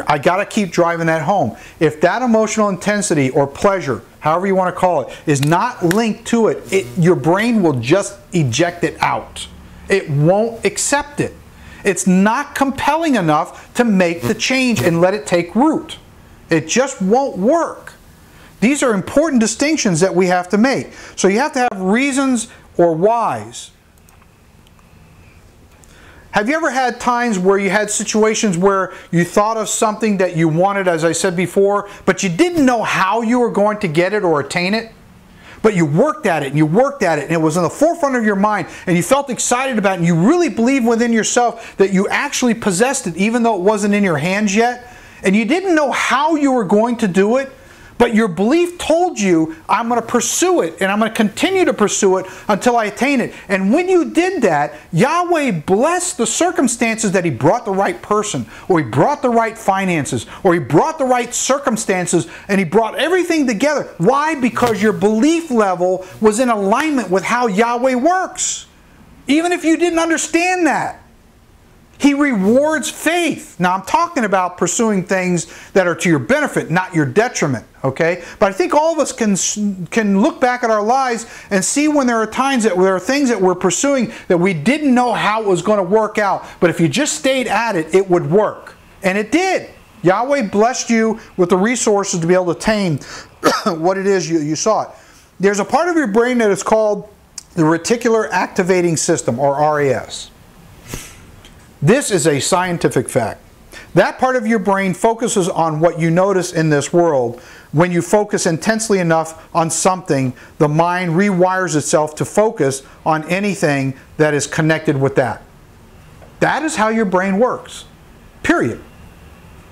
I got to keep driving that home. If that emotional intensity or pleasure, however you want to call it, is not linked to it, your brain will just eject it out. It won't accept it. It's not compelling enough to make the change and let it take root. It just won't work. These are important distinctions that we have to make. So you have to have reasons or whys. Have you ever had times where you had situations where you thought of something that you wanted, as I said before, but you didn't know how you were going to get it or attain it? But you worked at it and you worked at it, and it was in the forefront of your mind, and you felt excited about it, and you really believed within yourself that you actually possessed it, even though it wasn't in your hands yet, and you didn't know how you were going to do it, but your belief told you, I'm going to pursue it, and I'm going to continue to pursue it until I attain it. And when you did that, Yahweh blessed the circumstances that He brought the right person, or He brought the right finances, or He brought the right circumstances, and He brought everything together. Why? Because your belief level was in alignment with how Yahweh works. Even if you didn't understand that. He rewards faith. Now, I'm talking about pursuing things that are to your benefit, not your detriment, okay? But I think all of us can look back at our lives and see when there are times that there are things that we're pursuing that we didn't know how it was going to work out. But if you just stayed at it, it would work. And it did. Yahweh blessed you with the resources to be able to attain what it is you sought. There's a part of your brain that is called the reticular activating system, or RAS. This is a scientific fact. That part of your brain focuses on what you notice in this world. When you focus intensely enough on something, the mind rewires itself to focus on anything that is connected with that. That is how your brain works. Period.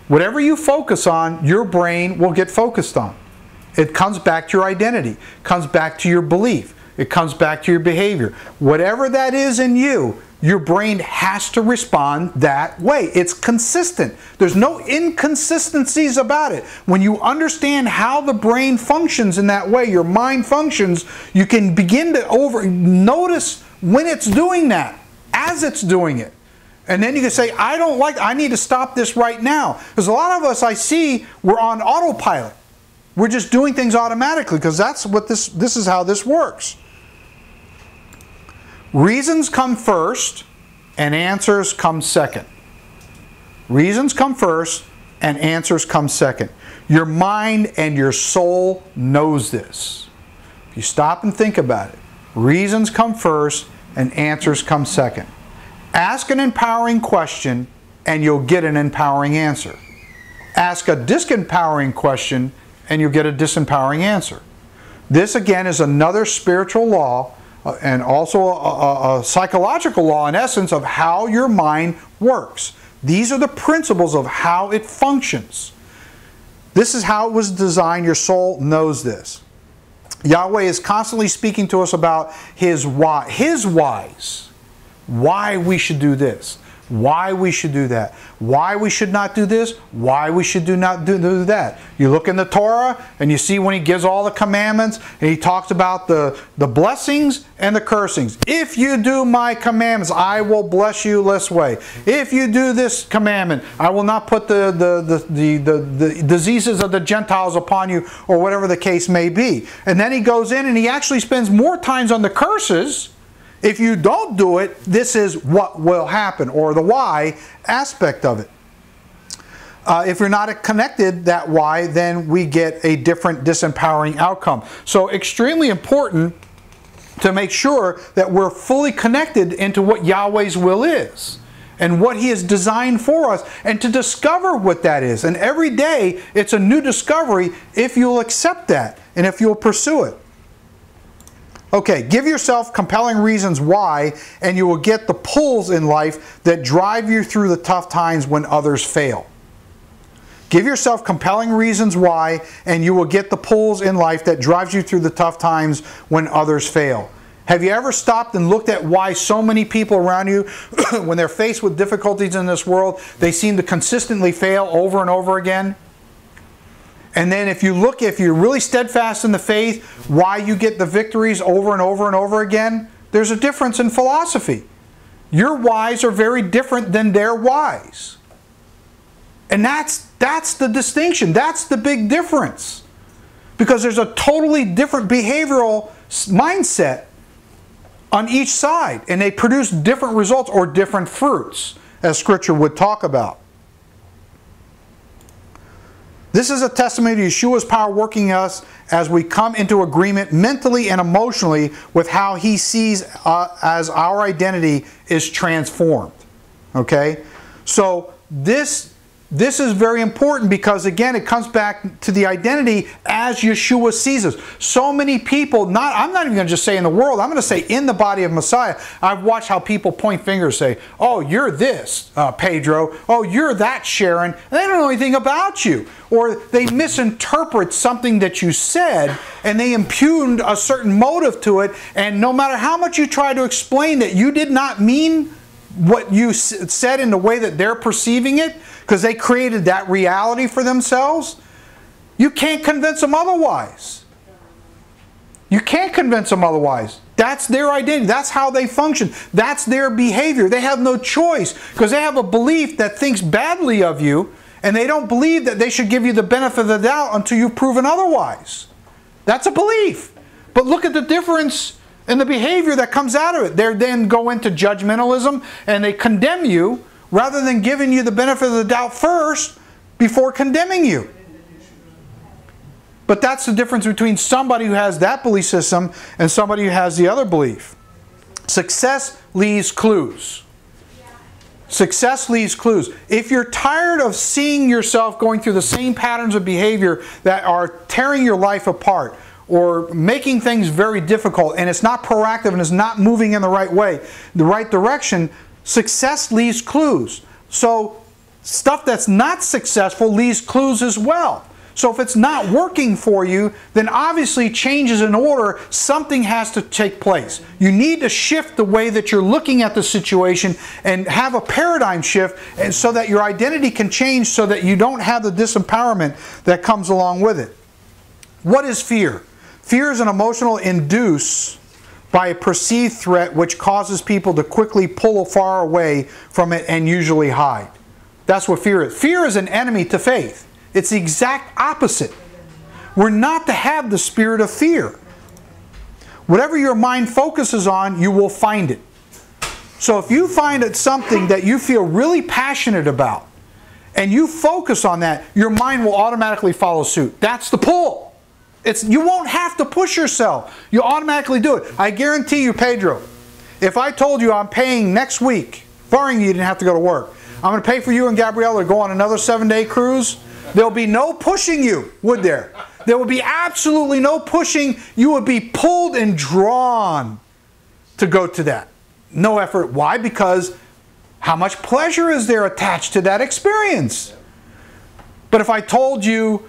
Whatever you focus on, your brain will get focused on. It comes back to your identity, comes back to your belief, it comes back to your behavior. Whatever that is in you, your brain has to respond that way. It's consistent. There's no inconsistencies about it. When you understand how the brain functions in that way, your mind functions, you can begin to notice when it's doing that, as it's doing it. And then you can say, I need to stop this right now. Because a lot of us I see, we're on autopilot. We're just doing things automatically because that's what this is how this works. Reasons come first and answers come second. Reasons come first and answers come second. Your mind and your soul knows this. If you stop and think about it, reasons come first and answers come second. Ask an empowering question and you'll get an empowering answer. Ask a disempowering question and you'll get a disempowering answer. This again is another spiritual law and also a psychological law in essence of how your mind works. These are the principles of how it functions. This is how it was designed. Your soul knows this. Yahweh is constantly speaking to us about His whys. Why we should do this. Why we should do that. Why we should not do this. Why we should not do that. You look in the Torah and you see when He gives all the commandments and He talks about the blessings and the cursings. If you do my commandments, I will bless you this way. If you do this commandment, I will not put the diseases of the Gentiles upon you, or whatever the case may be. And then He goes in and He actually spends more times on the curses. If you don't do it, this is what will happen, or the why aspect of it. If you're not connected that why, then we get a different disempowering outcome. So extremely important to make sure that we're fully connected into what Yahweh's will is and what He has designed for us, and to discover what that is. And every day it's a new discovery if you'll accept that and if you'll pursue it. Okay, give yourself compelling reasons why, and you will get the pulls in life that drive you through the tough times when others fail. Give yourself compelling reasons why, and you will get the pulls in life that drives you through the tough times when others fail. Have you ever stopped and looked at why so many people around you, when they're faced with difficulties in this world, they seem to consistently fail over and over again? And then if you're really steadfast in the faith, why you get the victories over and over and over again, there's a difference in philosophy. Your whys are very different than their whys. And that's the distinction. That's the big difference. Because there's a totally different behavioral mindset on each side. And they produce different results or different fruits, as Scripture would talk about. This is a testimony to Yeshua's power working in us as we come into agreement mentally and emotionally with how He sees as our identity is transformed. Okay? So this is very important because, again, it comes back to the identity as Yeshua sees us. So many people, I'm not even going to just say in the world, I'm going to say in the body of Messiah. I've watched how people point fingers and say, oh, you're this, Pedro. Oh, you're that, Sharon. And they don't know anything about you. Or they misinterpret something that you said and they impugn a certain motive to it. And no matter how much you try to explain that you did not mean what you said in the way that they're perceiving it, because they created that reality for themselves, you can't convince them otherwise. You can't convince them otherwise. That's their identity. That's how they function. That's their behavior. They have no choice because they have a belief that thinks badly of you, and they don't believe that they should give you the benefit of the doubt until you've proven otherwise. That's a belief. But look at the difference in the behavior that comes out of it. They then go into judgmentalism and they condemn you, rather than giving you the benefit of the doubt first before condemning you. But that's the difference between somebody who has that belief system and somebody who has the other belief. Success leaves clues. Success leaves clues. If you're tired of seeing yourself going through the same patterns of behavior that are tearing your life apart or making things very difficult, and it's not proactive and it's not moving in the right way, the right direction, success leaves clues. So stuff that's not successful leaves clues as well. So if it's not working for you, then obviously change is in order. Something has to take place. You need to shift the way that you're looking at the situation and have a paradigm shift, and so that your identity can change, so that you don't have the disempowerment that comes along with it. What is fear? Fear is an emotional induce by a perceived threat which causes people to quickly pull far away from it and usually hide. That's what fear is. Fear is an enemy to faith. It's the exact opposite. We're not to have the spirit of fear. Whatever your mind focuses on, you will find it. So if you find it something that you feel really passionate about, and you focus on that, your mind will automatically follow suit. That's the pull. You won't have to push yourself. You automatically do it. I guarantee you, Pedro, if I told you I'm paying next week, barring you didn't have to go to work, I'm going to pay for you and Gabriella to go on another 7-day cruise, there'll be no pushing you, would there? There would be absolutely no pushing. You would be pulled and drawn to go to that. No effort. Why? Because how much pleasure is there attached to that experience? But if I told you,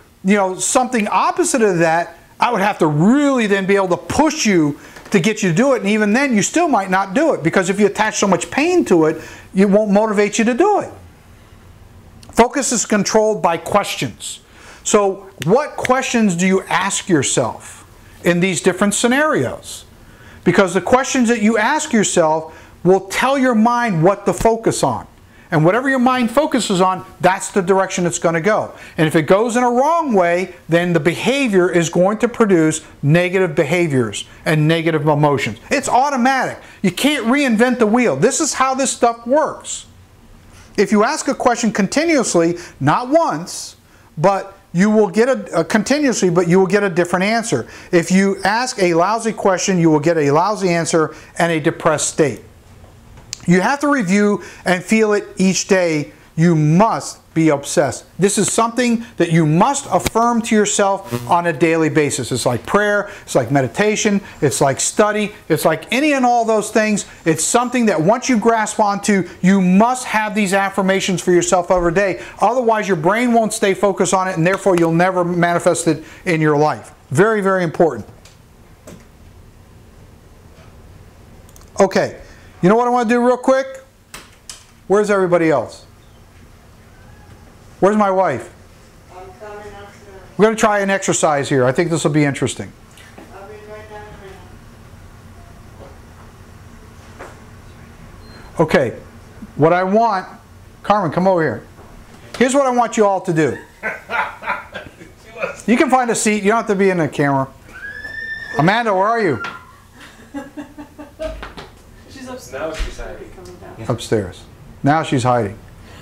something opposite of that, I would have to really then be able to push you to get you to do it. And even then, you still might not do it, because if you attach so much pain to it, it won't motivate you to do it. Focus is controlled by questions. So what questions do you ask yourself in these different scenarios? Because the questions that you ask yourself will tell your mind what to focus on. And whatever your mind focuses on, that's the direction it's going to go. And if it goes in a wrong way, then the behavior is going to produce negative behaviors and negative emotions. It's automatic. You can't reinvent the wheel. This is how this stuff works. If you ask a question continuously, not once, but you will get continuously, but you will get a different answer. If you ask a lousy question, you will get a lousy answer and a depressed state. You have to review and feel it each day. You must be obsessed. This is something that you must affirm to yourself on a daily basis. It's like prayer, it's like meditation, it's like study, it's like any and all those things. It's something that once you grasp onto, you must have these affirmations for yourself every day. Otherwise, your brain won't stay focused on it, and therefore you'll never manifest it in your life. Very, very important. Okay, you know what I want to do real quick? Where's everybody else? Where's my wife? I'm coming up. We're going to try an exercise here. I think this will be interesting. I'll be right down here. Okay, what I want, Carmen, come over here. Here's what I want you all to do. You can find a seat. You don't have to be in the camera. Amanda, where are you? She's upstairs. Now she's hiding. Upstairs. Now she's hiding.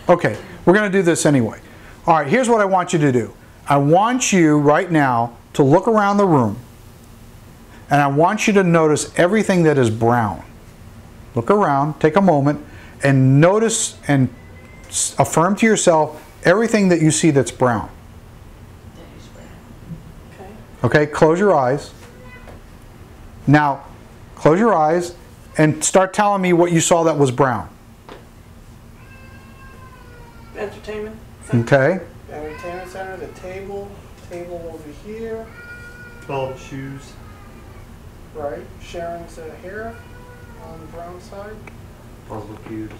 Okay, we're going to do this anyway. All right, here's what I want you to do. I want you right now to look around the room, and I want you to notice everything that is brown. Look around, take a moment, and notice and affirm to yourself everything that you see that's brown. Okay, close your eyes. Now, close your eyes and start telling me what you saw that was brown. Entertainment center. Okay. Entertainment center, the table over here. 12 shoes. Right. Sharon's hair on the brown side. Puzzle cubes.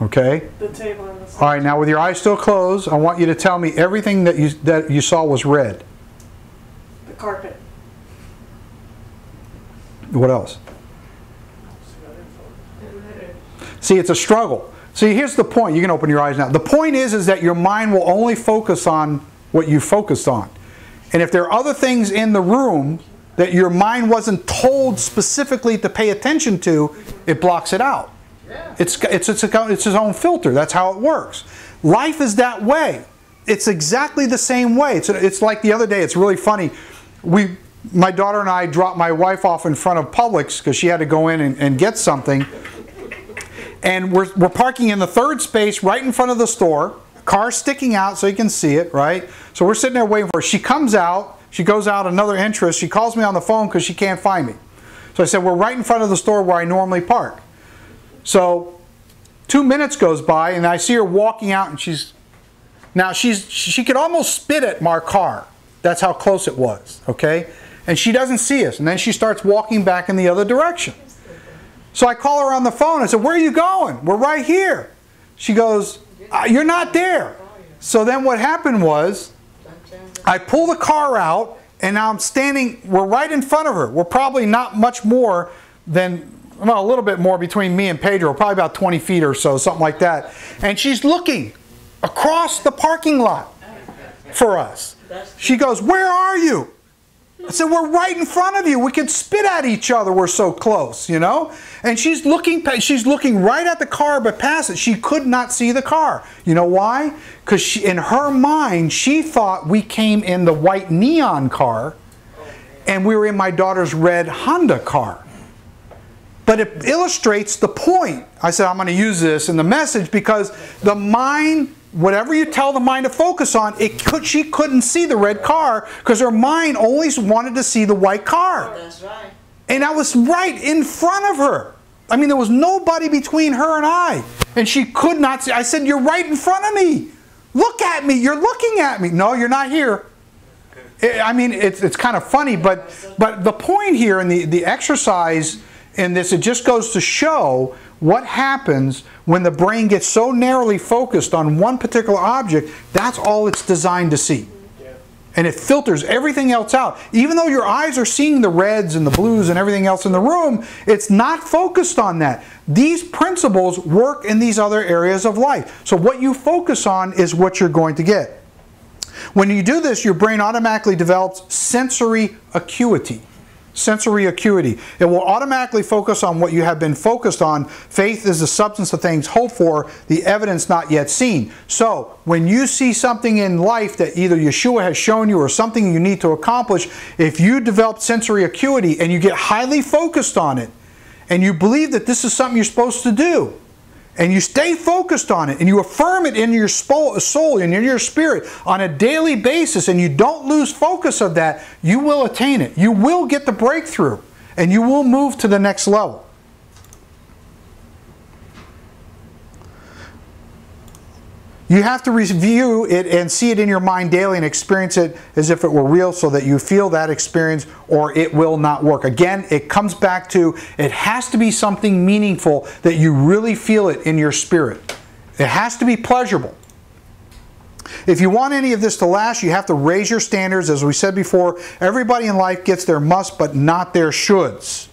Okay. The table on the side. All right, now with your eyes still closed, I want you to tell me everything that you saw was red. The carpet. What else? See, it's a struggle. See, here's the point. You can open your eyes now. The point is that your mind will only focus on what you focused on. And if there are other things in the room that your mind wasn't told specifically to pay attention to, it blocks it out. Yeah. It's its own filter. That's how it works. Life is that way. It's exactly the same way. It's like the other day, it's really funny. My daughter and I dropped my wife off in front of Publix because she had to go in and get something. And we're parking in the third space right in front of the store. Car sticking out so you can see it, right? So we're sitting there waiting for her. She comes out. She goes out another entrance. She calls me on the phone because she can't find me. So I said, we're right in front of the store where I normally park. So 2 minutes goes by and I see her walking out, and she could almost spit at my car. That's how close it was, okay? And she doesn't see us. And then she starts walking back in the other direction. So I call her on the phone. I said, where are you going? We're right here. She goes, you're not there. So then what happened was, I pull the car out, and now I'm standing, we're right in front of her. We're probably not much more than, well, a little bit more between me and Pedro, probably about 20 feet or so, something like that. And she's looking across the parking lot for us. She goes, where are you? I said, we're right in front of you. We could spit at each other. We're so close, you know? And she's looking right at the car, but past it. She could not see the car. You know why? Because in her mind, she thought we came in the white neon car, and we were in my daughter's red Honda car. But it illustrates the point. I said, I'm going to use this in the message because the mind, whatever you tell the mind to focus on, she couldn't see the red car because her mind always wanted to see the white car. That's right. And I was right in front of her. I mean, there was nobody between her and I. And she could not see. I said, you're right in front of me. Look at me. You're looking at me. No, you're not here. I mean, it's kind of funny, but the point here in the exercise in this, it just goes to show what happens when the brain gets so narrowly focused on one particular object. That's all it's designed to see. And it filters everything else out. Even though your eyes are seeing the reds and the blues and everything else in the room, it's not focused on that. These principles work in these other areas of life. So what you focus on is what you're going to get. When you do this, your brain automatically develops sensory acuity. Sensory acuity. It will automatically focus on what you have been focused on. Faith is the substance of things hoped for, the evidence not yet seen. So, when you see something in life that either Yeshua has shown you or something you need to accomplish, if you develop sensory acuity and you get highly focused on it, and you believe that this is something you're supposed to do, and you stay focused on it, and you affirm it in your soul and in your spirit on a daily basis, and you don't lose focus of that, you will attain it. You will get the breakthrough, and you will move to the next level. You have to review it and see it in your mind daily and experience it as if it were real so that you feel that experience, or it will not work. Again, it comes back to it has to be something meaningful that you really feel it in your spirit. It has to be pleasurable. If you want any of this to last, you have to raise your standards. As we said before, everybody in life gets their must but not their shoulds.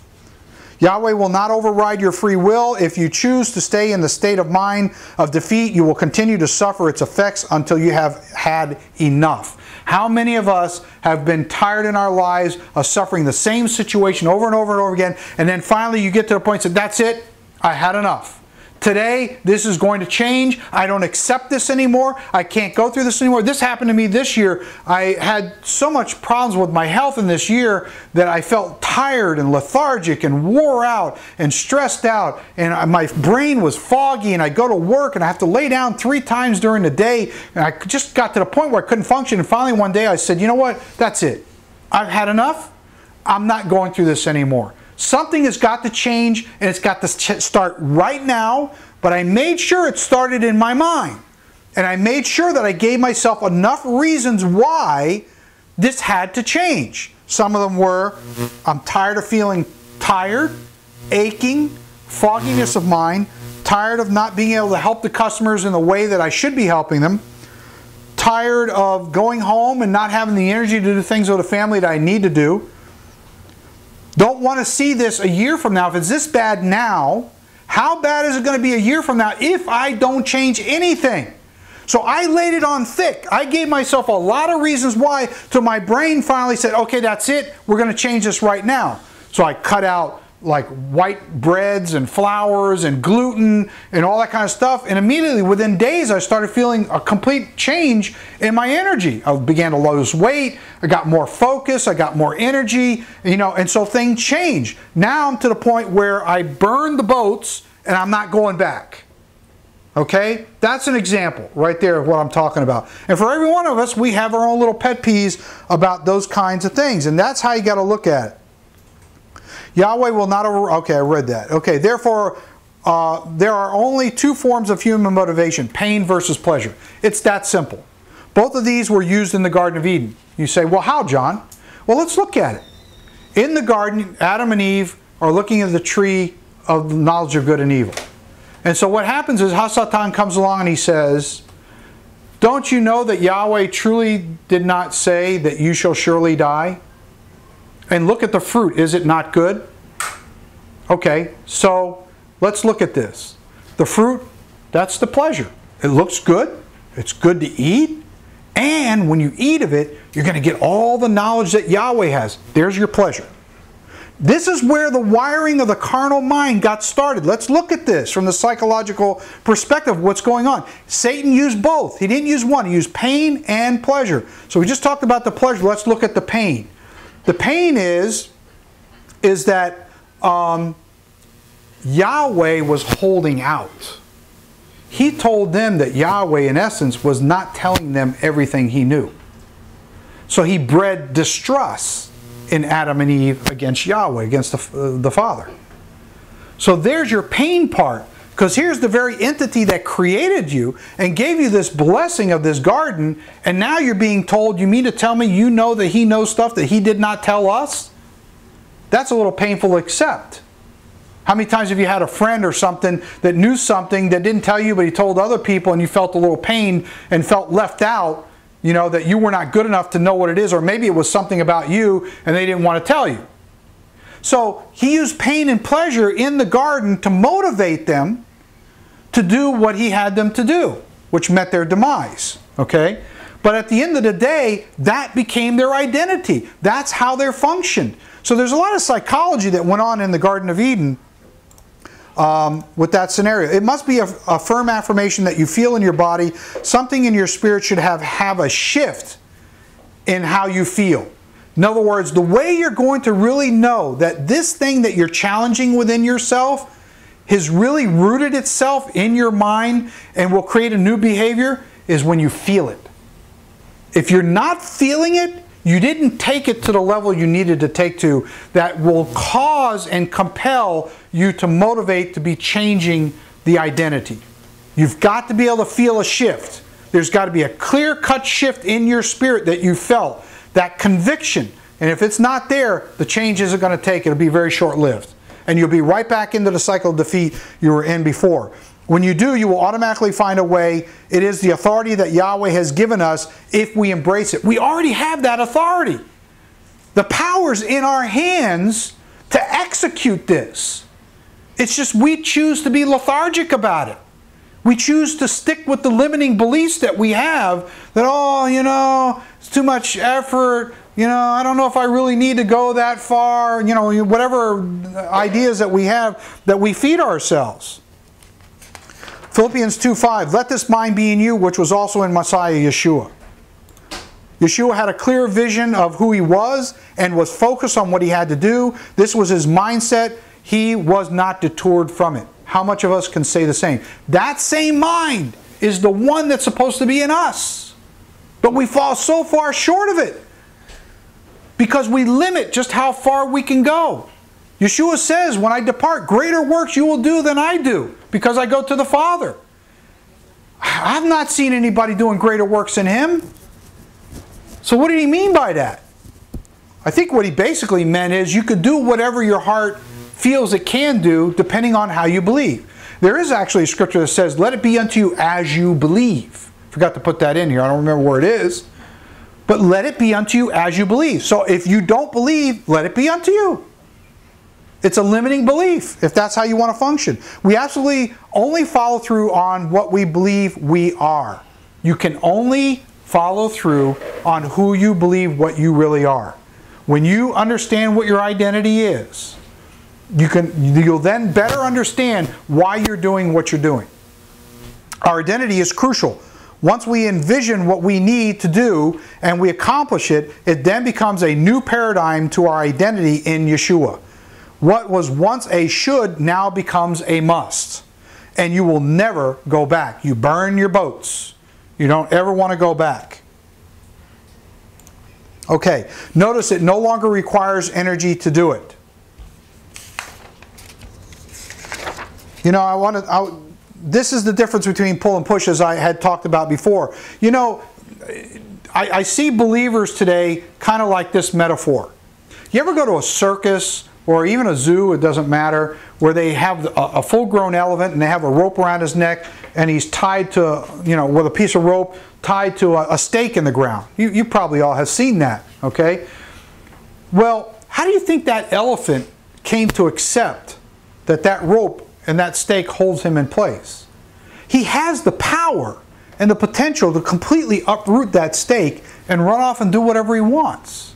Yahweh will not override your free will. If you choose to stay in the state of mind of defeat, you will continue to suffer its effects until you have had enough. How many of us have been tired in our lives of suffering the same situation over and over and over again, and then finally you get to the point and say, that's it, I had enough. Today, this is going to change. I don't accept this anymore. I can't go through this anymore. This happened to me this year. I had so much problems with my health in this year that I felt tired and lethargic and wore out and stressed out. And my brain was foggy, and I go to work and I have to lay down 3 times during the day. And I just got to the point where I couldn't function. And finally one day I said, you know what? That's it. I've had enough. I'm not going through this anymore. Something has got to change, and it's got to start right now, but I made sure it started in my mind. And I made sure that I gave myself enough reasons why this had to change. Some of them were, I'm tired of feeling tired, aching, fogginess of mind, tired of not being able to help the customers in the way that I should be helping them, tired of going home and not having the energy to do things with the family that I need to do. Don't want to see this a year from now. If it's this bad now, how bad is it going to be a year from now if I don't change anything? So I laid it on thick. I gave myself a lot of reasons why, till my brain finally said, okay, that's it. We're going to change this right now. So I cut out like white breads and flours and gluten and all that kind of stuff. And immediately within days, I started feeling a complete change in my energy. I began to lose weight. I got more focus. I got more energy, you know, and so things changed. Now I'm to the point where I burn the boats and I'm not going back. Okay? That's an example right there of what I'm talking about. And for every one of us, we have our own little pet peeves about those kinds of things. And that's how you got to look at it. Yahweh will not okay, I read that. Okay, therefore, there are only two forms of human motivation, pain versus pleasure. It's that simple. Both of these were used in the Garden of Eden. You say, well, how, John? Well, let's look at it. In the garden, Adam and Eve are looking at the tree of knowledge of good and evil. And so what happens is Hasatan comes along and he says, don't you know that Yahweh truly did not say that you shall surely die? And look at the fruit. Is it not good? Okay, so let's look at this. The fruit, that's the pleasure. It looks good. It's good to eat. And when you eat of it, you're going to get all the knowledge that Yahweh has. There's your pleasure. This is where the wiring of the carnal mind got started. Let's look at this from the psychological perspective of what's going on. Satan used both. He didn't use one. He used pain and pleasure. So we just talked about the pleasure. Let's look at the pain. The pain is that Yahweh was holding out. He told them that Yahweh, in essence, was not telling them everything he knew. So he bred distrust in Adam and Eve against Yahweh, against the Father. So there's your pain part. Because here's the very entity that created you and gave you this blessing of this garden, and now you're being told, you mean to tell me you know that he knows stuff that he did not tell us? That's a little painful to accept. How many times have you had a friend or something that knew something that didn't tell you, but he told other people, and you felt a little pain and felt left out, you know, that you were not good enough to know what it is, or maybe it was something about you and they didn't want to tell you. So he used pain and pleasure in the garden to motivate them to do what he had them to do, which met their demise. Okay? But at the end of the day, that became their identity. That's how they functioned. So there's a lot of psychology that went on in the Garden of Eden with that scenario. It must be a firm affirmation that you feel in your body. Something in your spirit should have a shift in how you feel. In other words, the way you're going to really know that this thing that you're challenging within yourself has really rooted itself in your mind and will create a new behavior is when you feel it. If you're not feeling it, you didn't take it to the level you needed to take to that will cause and compel you to motivate to be changing the identity. You've got to be able to feel a shift. There's got to be a clear-cut shift in your spirit that you felt, that conviction. And if it's not there, the change isn't going to take. It'll be very short-lived. And you'll be right back into the cycle of defeat you were in before. When you do, you will automatically find a way. It is the authority that Yahweh has given us if we embrace it. We already have that authority. The power's in our hands to execute this. It's just we choose to be lethargic about it. We choose to stick with the limiting beliefs that we have that, oh, you know, it's too much effort. You know, I don't know if I really need to go that far. You know, whatever ideas that we have that we feed ourselves. Philippians 2:5, let this mind be in you, which was also in Messiah Yeshua. Yeshua had a clear vision of who he was and was focused on what he had to do. This was his mindset. He was not detoured from it. How much of us can say the same? That same mind is the one that's supposed to be in us. But we fall so far short of it because we limit just how far we can go. Yeshua says, when I depart, greater works you will do than I do, because I go to the Father. I've not seen anybody doing greater works than him. So what did he mean by that? I think what he basically meant is you could do whatever your heart feels it can do, depending on how you believe. There is actually a scripture that says, let it be unto you as you believe. Forgot to put that in here. I don't remember where it is. But let it be unto you as you believe. So if you don't believe, let it be unto you. It's a limiting belief, if that's how you want to function. We absolutely only follow through on what we believe we are. You can only follow through on who you believe what you really are. When you understand what your identity is, you'll then better understand why you're doing what you're doing. Our identity is crucial. Once we envision what we need to do and we accomplish it, it then becomes a new paradigm to our identity in Yeshua. What was once a should now becomes a must. And you will never go back. You burn your boats. You don't ever want to go back. Okay, notice it no longer requires energy to do it. You know, this is the difference between pull and push, as I had talked about before. You know, I see believers today kind of like this metaphor. You ever go to a circus or even a zoo, it doesn't matter, where they have a full-grown elephant and they have a rope around his neck and he's tied to, you know, with a piece of rope tied to a stake in the ground. You probably all have seen that, okay? Well, how do you think that elephant came to accept that that rope and that stake holds him in place? He has the power and the potential to completely uproot that stake and run off and do whatever he wants.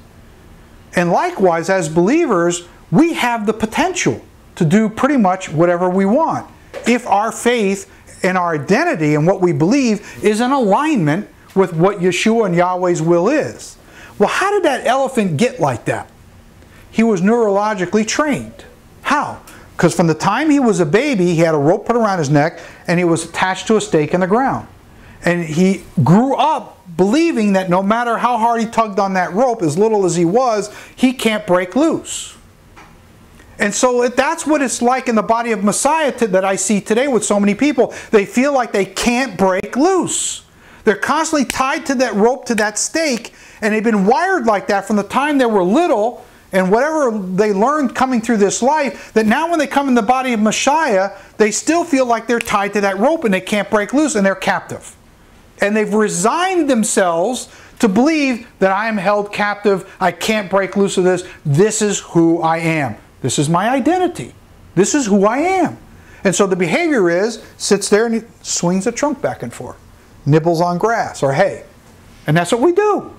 And likewise, as believers, we have the potential to do pretty much whatever we want if our faith and our identity and what we believe is in alignment with what Yeshua and Yahweh's will is. Well, how did that elephant get like that? He was neurologically trained. How? Because from the time he was a baby, he had a rope put around his neck and he was attached to a stake in the ground. And he grew up believing that no matter how hard he tugged on that rope, as little as he was, he can't break loose. And so that's what it's like in the body of Messiah that I see today with so many people. They feel like they can't break loose. They're constantly tied to that rope, to that stake, and they've been wired like that from the time they were little, and whatever they learned coming through this life, that now when they come in the body of Messiah, they still feel like they're tied to that rope and they can't break loose and they're captive. And they've resigned themselves to believe that I am held captive, I can't break loose of this, this is who I am. This is my identity. This is who I am. And so the behavior is, sits there and he swings the trunk back and forth, nibbles on grass or hay. And that's what we do.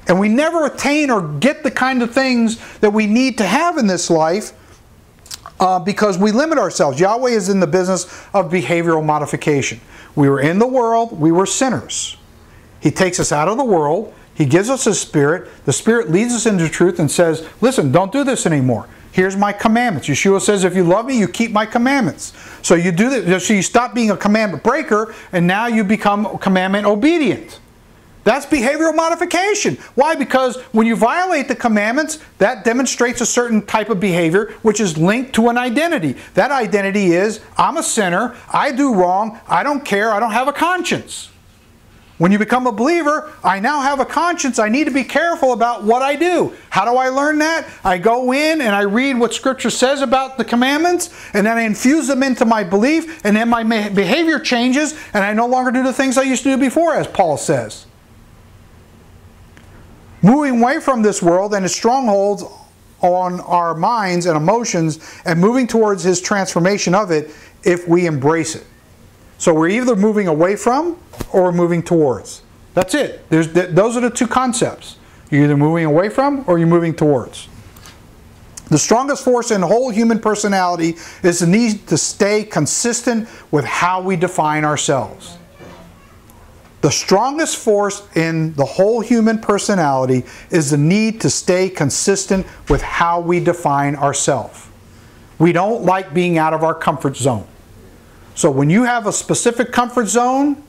And we never attain or get the kind of things that we need to have in this life because we limit ourselves. Yahweh is in the business of behavioral modification. We were in the world, we were sinners. He takes us out of the world, He gives us His Spirit, the Spirit leads us into truth and says, listen, don't do this anymore. Here's my commandments. Yeshua says, if you love me, you keep my commandments. So you do that, so you stop being a commandment breaker, and now you become commandment obedient. That's behavioral modification. Why? Because when you violate the commandments, that demonstrates a certain type of behavior which is linked to an identity. That identity is, I'm a sinner, I do wrong, I don't care, I don't have a conscience. When you become a believer, I now have a conscience. I need to be careful about what I do. How do I learn that? I go in and I read what Scripture says about the commandments, and then I infuse them into my belief, and then my behavior changes, and I no longer do the things I used to do before, as Paul says. Moving away from this world and its strongholds on our minds and emotions, and moving towards His transformation of it if we embrace it. So we're either moving away from or we're moving towards. That's it. Those are the two concepts. You're either moving away from or you're moving towards. The strongest force in the whole human personality is the need to stay consistent with how we define ourselves. The strongest force in the whole human personality is the need to stay consistent with how we define ourselves. We don't like being out of our comfort zone. So when you have a specific comfort zone,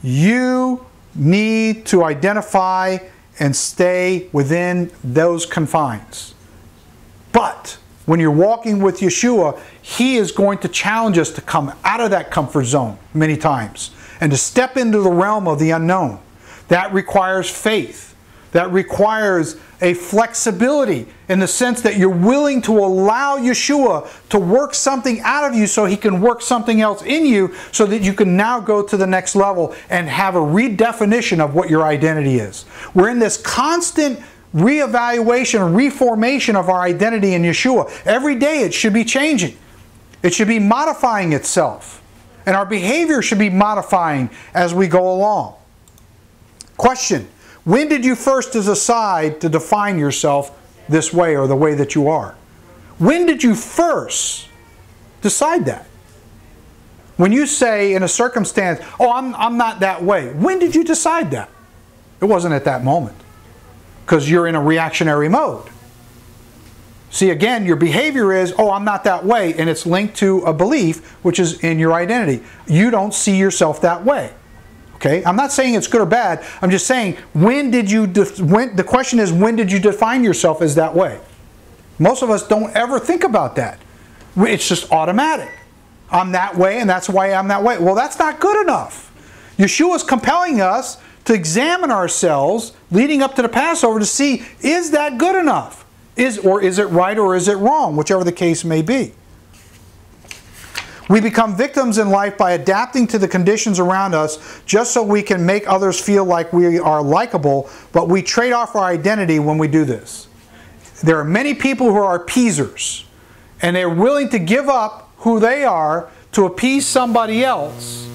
you need to identify and stay within those confines. But when you're walking with Yeshua, He is going to challenge us to come out of that comfort zone many times and to step into the realm of the unknown. That requires faith. That requires a flexibility in the sense that you're willing to allow Yeshua to work something out of you so He can work something else in you so that you can now go to the next level and have a redefinition of what your identity is. We're in this constant reevaluation and reformation of our identity in Yeshua. Every day it should be changing. It should be modifying itself. And our behavior should be modifying as we go along. Question: when did you first decide to define yourself this way or the way that you are? When did you first decide that? When you say in a circumstance, oh, I'm not that way. When did you decide that? It wasn't at that moment. Because you're in a reactionary mode. See, again, your behavior is, oh, I'm not that way, and it's linked to a belief, which is in your identity. You don't see yourself that way. Okay? I'm not saying it's good or bad. I'm just saying, the question is, when did you define yourself as that way? Most of us don't ever think about that. It's just automatic. I'm that way, and that's why I'm that way. Well, that's not good enough. Yeshua is compelling us to examine ourselves leading up to the Passover to see, is that good enough? Or is it right or is it wrong? Whichever the case may be. We become victims in life by adapting to the conditions around us just so we can make others feel like we are likable, but we trade off our identity when we do this. There are many people who are appeasers, and they're willing to give up who they are to appease somebody else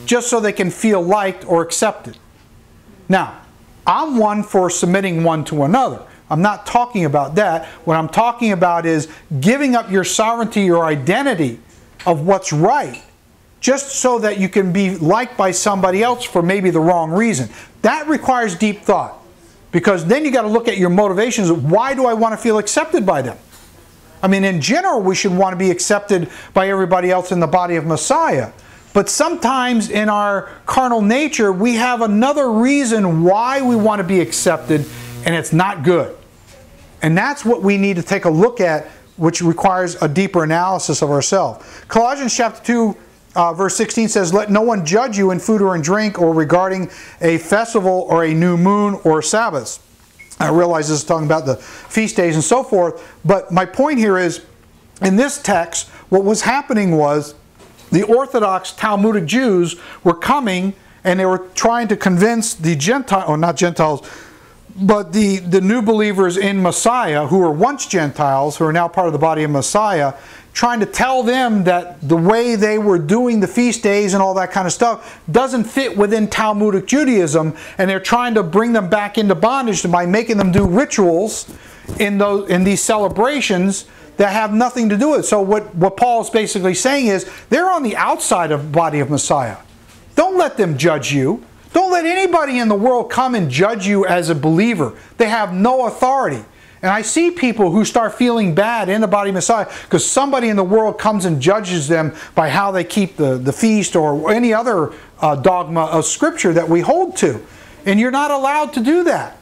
just so they can feel liked or accepted. Now, I'm one for submitting one to another. I'm not talking about that. What I'm talking about is giving up your sovereignty, your identity of what's right, just so that you can be liked by somebody else for maybe the wrong reason. That requires deep thought. Because then you got to look at your motivations. Why do I want to feel accepted by them? I mean, in general, we should want to be accepted by everybody else in the body of Messiah. But sometimes in our carnal nature, we have another reason why we want to be accepted, and it's not good. And that's what we need to take a look at, which requires a deeper analysis of ourselves. Colossians chapter 2, verse 16 says, let no one judge you in food or in drink or regarding a festival or a new moon or Sabbaths. I realize this is talking about the feast days and so forth, but my point here is, in this text, what was happening was the Orthodox Talmudic Jews were coming and they were trying to convince the Gentiles, or not Gentiles, but the new believers in Messiah, who were once Gentiles, who are now part of the body of Messiah, trying to tell them that the way they were doing the feast days and all that kind of stuff doesn't fit within Talmudic Judaism, and they're trying to bring them back into bondage by making them do rituals in these celebrations that have nothing to do with it. So what Paul is basically saying is, they're on the outside of the body of Messiah. Don't let them judge you. Don't let anybody in the world come and judge you as a believer. They have no authority. And I see people who start feeling bad in the body of Messiah because somebody in the world comes and judges them by how they keep the feast or any other dogma of Scripture that we hold to. And you're not allowed to do that.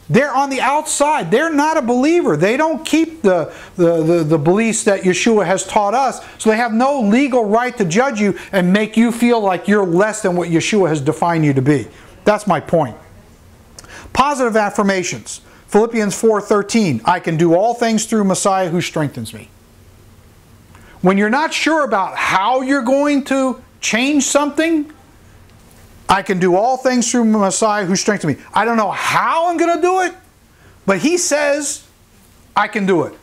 They're on the outside. They're not a believer. They don't keep the beliefs that Yeshua has taught us. So they have no legal right to judge you and make you feel like you're less than what Yeshua has defined you to be. That's my point. Positive affirmations. Philippians 4:13. I can do all things through Messiah who strengthens me. When you're not sure about how you're going to change something, I can do all things through Messiah who strengthens me. I don't know how I'm going to do it, but He says I can do it.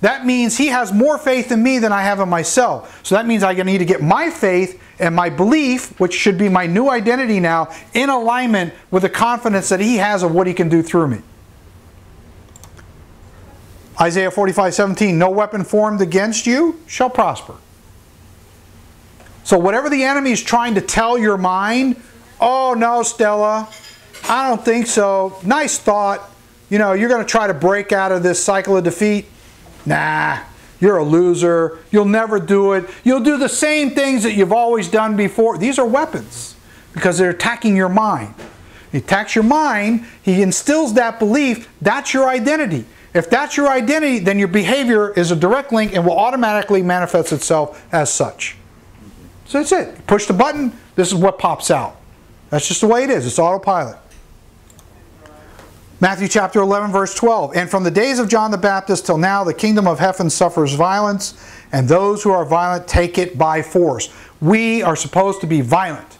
That means He has more faith in me than I have in myself. So that means I need to get my faith and my belief, which should be my new identity now, in alignment with the confidence that He has of what He can do through me. Isaiah 45:17, no weapon formed against you shall prosper. So whatever the enemy is trying to tell your mind, oh no, Stella, I don't think so. Nice thought. You know, you're going to try to break out of this cycle of defeat. Nah, you're a loser. You'll never do it. You'll do the same things that you've always done before. These are weapons because they're attacking your mind. He attacks your mind. He instills that belief. That's your identity. If that's your identity, then your behavior is a direct link and will automatically manifest itself as such. So that's it. You push the button, this is what pops out. That's just the way it is. It's autopilot. Matthew chapter 11, verse 12. And from the days of John the Baptist till now, the kingdom of heaven suffers violence, and those who are violent take it by force. We are supposed to be violent.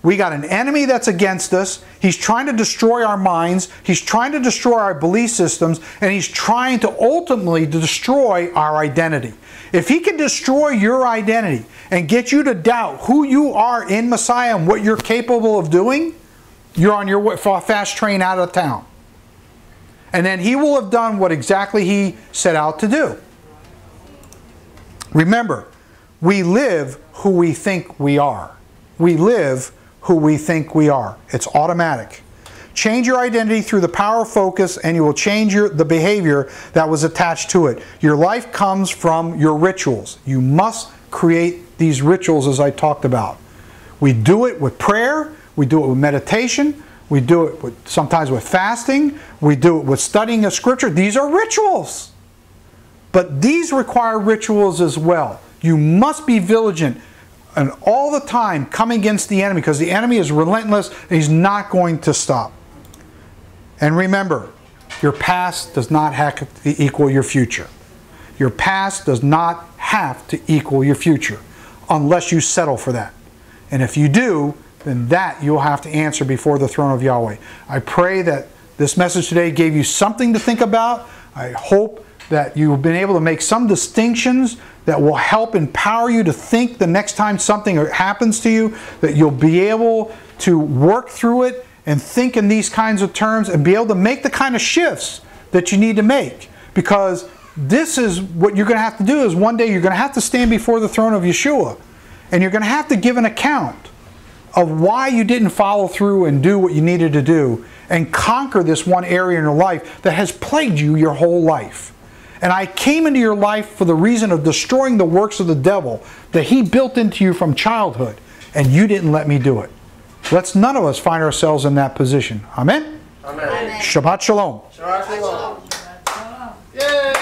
We got an enemy that's against us. He's trying to destroy our minds. He's trying to destroy our belief systems. And he's trying to ultimately destroy our identity. If he can destroy your identity and get you to doubt who you are in Messiah and what you're capable of doing, you're on your fast train out of town. And then he will have done what exactly he set out to do. Remember, we live who we think we are. We live who we think we are. It's automatic. Change your identity through the power of focus, and you will change the behavior that was attached to it. Your life comes from your rituals. You must create these rituals as I talked about. We do it with prayer. We do it with meditation. We do it sometimes with fasting. We do it with studying a scripture. These are rituals. But these require rituals as well. You must be vigilant and all the time come against the enemy, because the enemy is relentless and he's not going to stop. And remember, your past does not have to equal your future. Your past does not have to equal your future unless you settle for that. And if you do, then that you'll have to answer before the throne of Yahweh. I pray that this message today gave you something to think about. I hope that you've been able to make some distinctions that will help empower you to think the next time something happens to you, that you'll be able to work through it and think in these kinds of terms and be able to make the kind of shifts that you need to make. Because this is what you're going to have to do, is one day you're going to have to stand before the throne of Yeshua. And you're going to have to give an account of why you didn't follow through and do what you needed to do and conquer this one area in your life that has plagued you your whole life. And I came into your life for the reason of destroying the works of the devil that he built into you from childhood, and you didn't let me do it. Let's none of us find ourselves in that position. Amen? Amen. Shabbat Shalom. Shabbat Shalom. Yay!